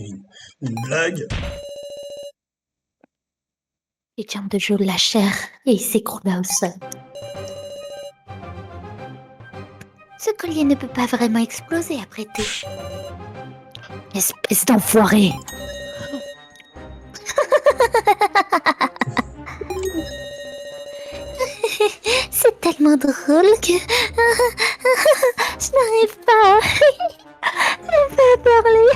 Une blague? Les jambes de Joe lâchèrent et il s'écroula au sol. Ce collier ne peut pas vraiment exploser après tout. Espèce d'enfoiré! C'est tellement drôle que je n'arrive pas à parler.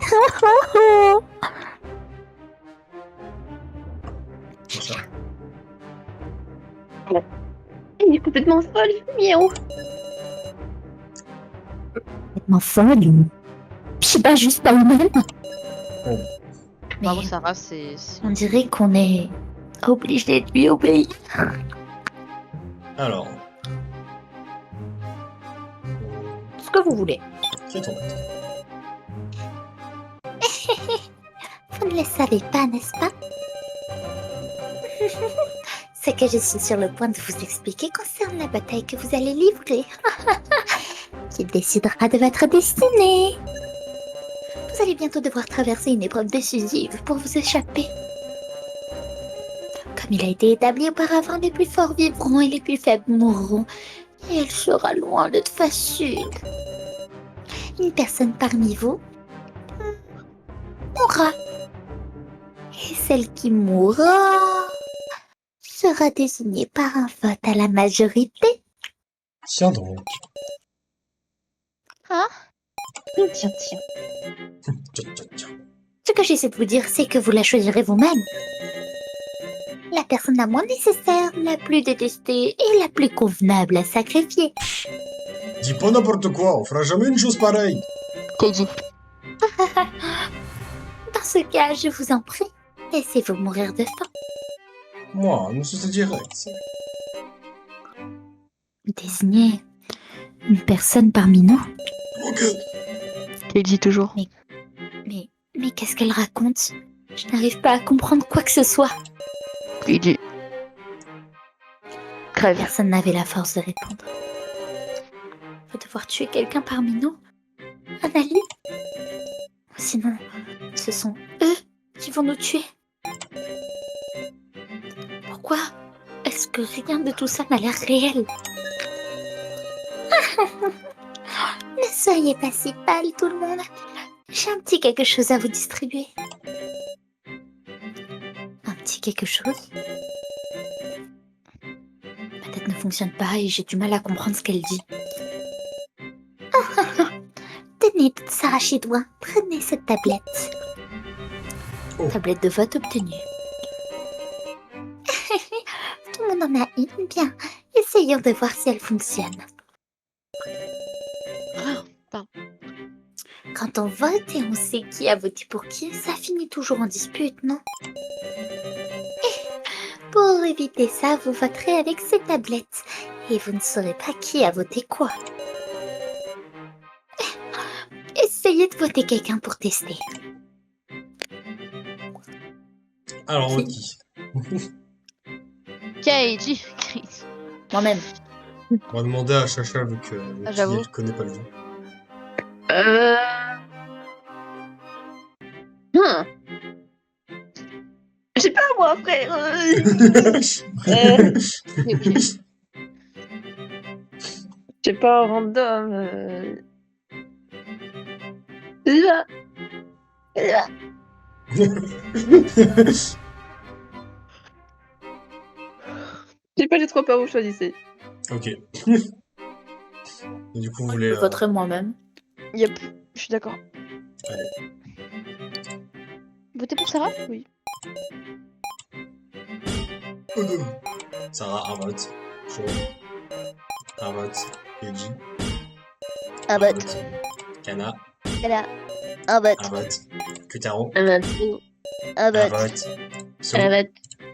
Il est complètement folle, miaou. Complètement folle. Je sais pas, juste pas humaine. Bravo Mais Sarah, c'est... on dirait qu'on est obligé de lui obéir. Alors, Ce que vous voulez. qui est ton maître? Vous ne le savez pas, n'est-ce pas? Ce que je suis sur le point de vous expliquer concerne la bataille que vous allez livrer. Qui décidera de votre destinée. Vous allez bientôt devoir traverser une épreuve décisive pour vous échapper. Comme il a été établi auparavant, les plus forts vivront et les plus faibles mourront. Et elle sera loin d'être facile. Une personne parmi vous mourra. Et celle qui mourra sera désignée par un vote à la majorité. Tiens donc. Tiens. Tiens. Ce que j'essaie de vous dire, c'est que vous la choisirez vous-même. La personne la moins nécessaire, la plus détestée et la plus convenable à sacrifier. Dis pas n'importe quoi, on fera jamais une chose pareille. T'as dit. Dans ce cas, je vous en prie, laissez-vous mourir de faim. Moi, nous c'est direct. Désignez une personne parmi nous. Ok. Qu'elle dit toujours. Mais qu'est-ce qu'elle raconte? Je n'arrive pas à comprendre quoi que ce soit. Il dit. Crève. Personne n'avait la force de répondre. On va devoir tuer quelqu'un parmi nous? Annalie? Sinon, ce sont eux qui vont nous tuer. pourquoi est-ce que rien de tout ça n'a l'air réel? Ne soyez pas si pâle, tout le monde. J'ai un petit quelque chose à vous distribuer. Un petit quelque chose? Ma tête ne fonctionne pas et j'ai du mal à comprendre ce qu'elle dit. Tenez, petite Sarah Chidouin, prenez cette tablette. Oh. Tablette de vote obtenue. Tout le monde en a une, bien. Essayons de voir si elle fonctionne. Pardon. Quand on vote et on sait qui a voté pour qui, ça finit toujours en dispute, non? Pour éviter ça, vous voterez avec ces tablettes. Et vous ne saurez pas qui a voté quoi. Essayez de voter quelqu'un pour tester. Alors, ok. Keiji. Moi-même. On va demander à Chacha vu que J'avoue. elle connaît pas le jeu. Je sais pas moi, frère. Je sais pas, random. Là. Là. Je sais pas, j'ai trop peur, vous choisissez. Ok. Et du coup, vous voulez. Je voterai moi-même. Yep, je suis d'accord. Allez. Votez pour Sarah? Oui. Sarah, un vote. Shaw, un vote. Eiji, Un vote. Kana, Voilà. Un vote. un vote. Kutaro, Un vote. Un un vote. So, Un vote.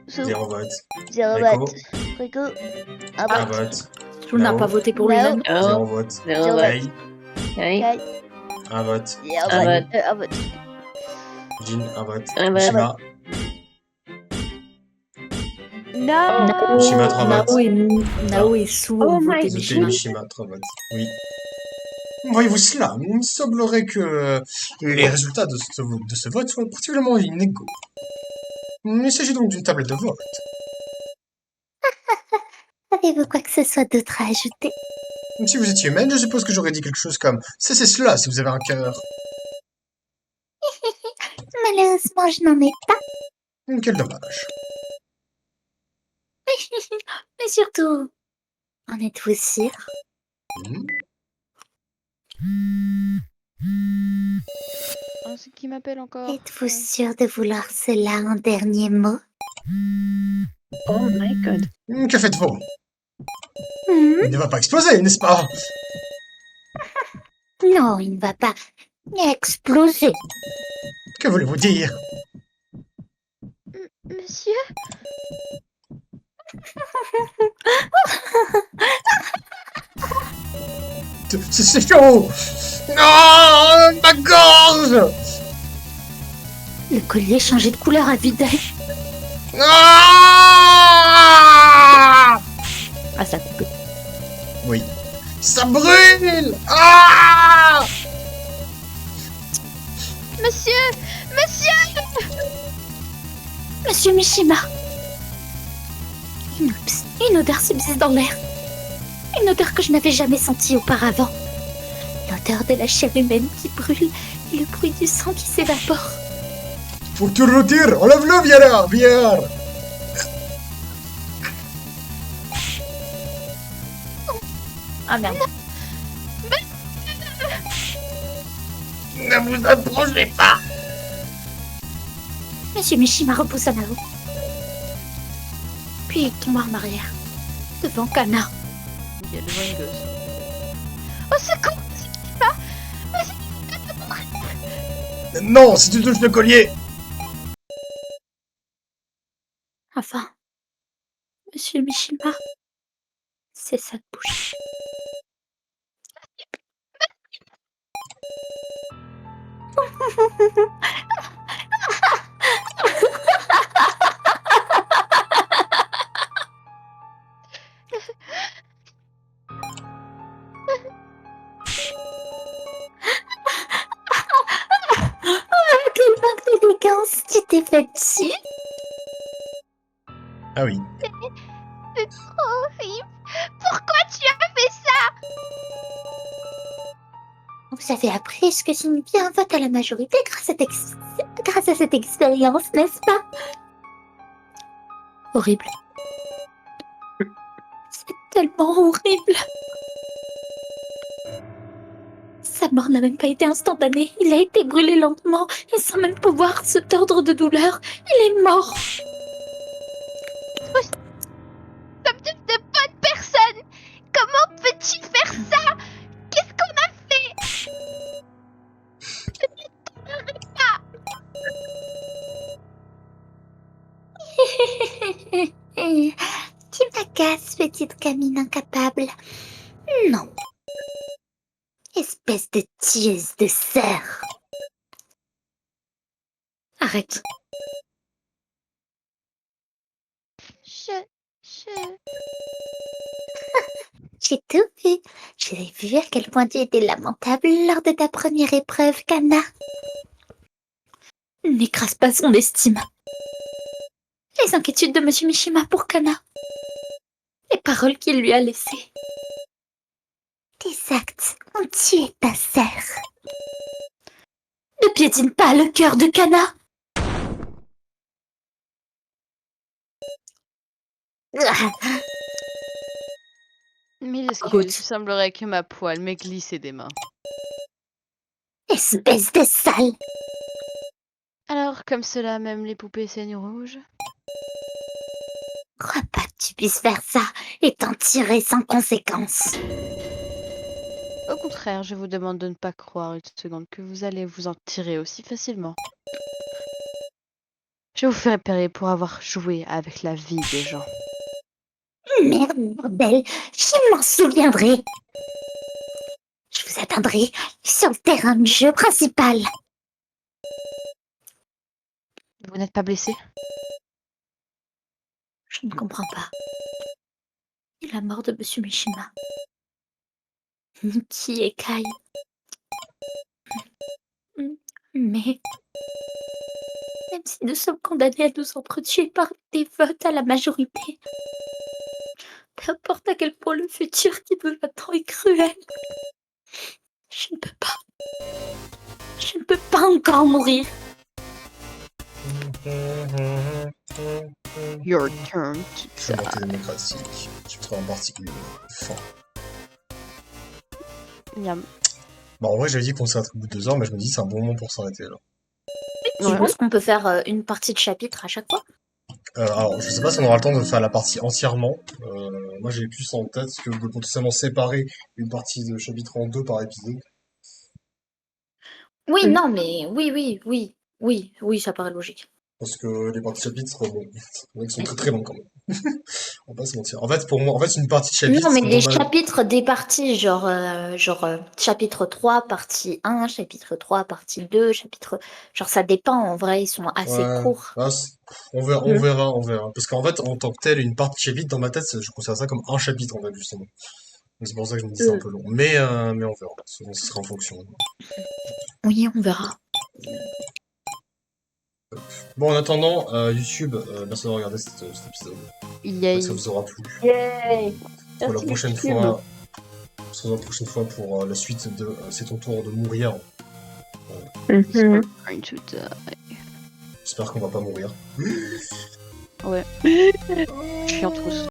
Sou. 0 vote. Zéro Rico, vote. Rico. Un un vote. vote. Chou n'a Nao. pas voté pour Nao. lui-même. 0 Oh. vote. Zéro Zéro vote. Rei, Oui. Kai. un vote. Et un Un vote. vote. Un vote. Jin, un vote. Un vote. Mishima, Non. Mishima, 3 votes. Nao et Sou Oh ont my voté Votez Mishima. Mishima, 3 votes. Oui. Voyez-vous cela? Il me semblerait que les résultats de ce vote soient particulièrement inégaux. Il s'agit donc d'une tablette de vote. Avez-vous quoi que ce soit d'autre à ajouter? Si vous étiez humaine, je suppose que j'aurais dit quelque chose comme cessez cela si vous avez un cœur. Malheureusement, je n'en ai pas. Quel dommage. Mais surtout, en êtes-vous sûr? Oh, c'est qui m'appelle encore? Êtes-vous sûr de vouloir cela en dernier mot? Oh my god. Que faites-vous? Hmm? Il ne va pas exploser, n'est-ce pas? Non, il ne va pas exploser. Que voulez-vous dire? Monsieur? C'est chaud! Non! Ma gorge! Le collier changeait de couleur à vue d'œil. Ah! Ah, ça coupe. Oui. Ça brûle! Ah! Monsieur! Monsieur! Monsieur Mishima! Une odeur subsiste dans l'air. Une odeur que je n'avais jamais sentie auparavant. L'odeur de la chair humaine qui brûle et le bruit du sang qui s'évapore. Faut que tu le retires! Enlève-le, viens là! Viens! Ah merde. Ne vous approchez pas! Monsieur Mishima repoussa Nao. Puis il tomba en arrière, devant Kana. Il y a devant une gosse. Oh, c'est con! Non, si tu touches le collier! Enfin, Monsieur Mishima, c'est sa bouche. Quel manque d'élégance tu t'es fait dessus. Ah oui. C'est trop horrible. Pourquoi tu as fait ça? Vous avez appris ce que signifie un vote à la majorité grâce à cette expérience, n'est-ce pas? Horrible. C'est tellement horrible. Sa mort n'a même pas été instantanée. Il a été brûlé lentement et sans même pouvoir se tordre de douleur. Il est mort. Comme de bonnes personnes. Comment peux-tu faire ça? Qu'est-ce qu'on a fait? Tu m'agaces, petite gamine incapable. Non. Espèce de tueuse de sœur. Arrête. J'ai tout vu. J'ai vu à quel point tu étais lamentable lors de ta première épreuve, Kana. N'écrase pas son estime. Les inquiétudes de Monsieur Mishima pour Kana. Les paroles qu'il lui a laissées. Tes actes ont tué ta sœur. Ne piétine pas le cœur de Kana. Mille excuses, Écoute. il semblerait que ma poêle m'ait glissé des mains. Espèce de sale. Alors, comme cela, même les poupées saignent rouge? Crois pas que tu puisses faire ça et t'en tirer sans conséquence. Au contraire, je vous demande de ne pas croire une seconde que vous allez vous en tirer aussi facilement. Je vous ferai payer pour avoir joué avec la vie des gens. Merde, bordel, je m'en souviendrai. Je vous attendrai sur le terrain de jeu principal. Vous n'êtes pas blessé? Je ne comprends pas. Et la mort de Monsieur Mishima. Qui est Kai? Mais même si nous sommes condamnés à nous entretuer par des votes à la majorité, peu importe à quel point le futur qui nous attend est cruel, je ne peux pas. Je ne peux pas encore mourir. Your turn to Je suis monté démocratique. Je trouve en particulier fort. Miam. Bon, en vrai, j'avais dit qu'on s'arrête au bout de 2 heures, mais je me dis c'est un bon moment pour s'arrêter là. Je Ouais. pense qu'on peut faire une partie de chapitre à chaque fois. Alors, je sais pas si on aura le temps de faire la partie entièrement. Moi, j'ai plus en tête que de potentiellement séparer une partie de chapitre en 2 par épisode. Oui, non, mais oui, ça paraît logique. Parce que les parties de chapitre, bon, ils sont très très longs quand même. On va pas se mentir. En fait, pour moi, une partie de chapitre. Non, mais c'est des normal. chapitres, des parties, chapitre 3, partie 1, chapitre 3, partie 2, chapitre... Genre, ça dépend, en vrai, ils sont assez Ouais. courts. Ah, on verra. Parce qu'en fait, en tant que tel, une partie de chapitre, dans ma tête, je considère ça comme un chapitre, en fait, justement. Donc c'est pour ça que je me dis c'est un peu long. Mais on verra. Ce sera en fonction. Oui, on verra. Bon, en attendant, YouTube, merci d'avoir regardé cet épisode. Yay. J'espère que ça vous aura plu. Yay! Pour la Merci, prochaine YouTube. fois, on se retrouve la prochaine fois pour la suite de C'est ton tour de mourir. Mhm. Going to die. J'espère qu'on va pas mourir. Ouais. Je suis en trousse.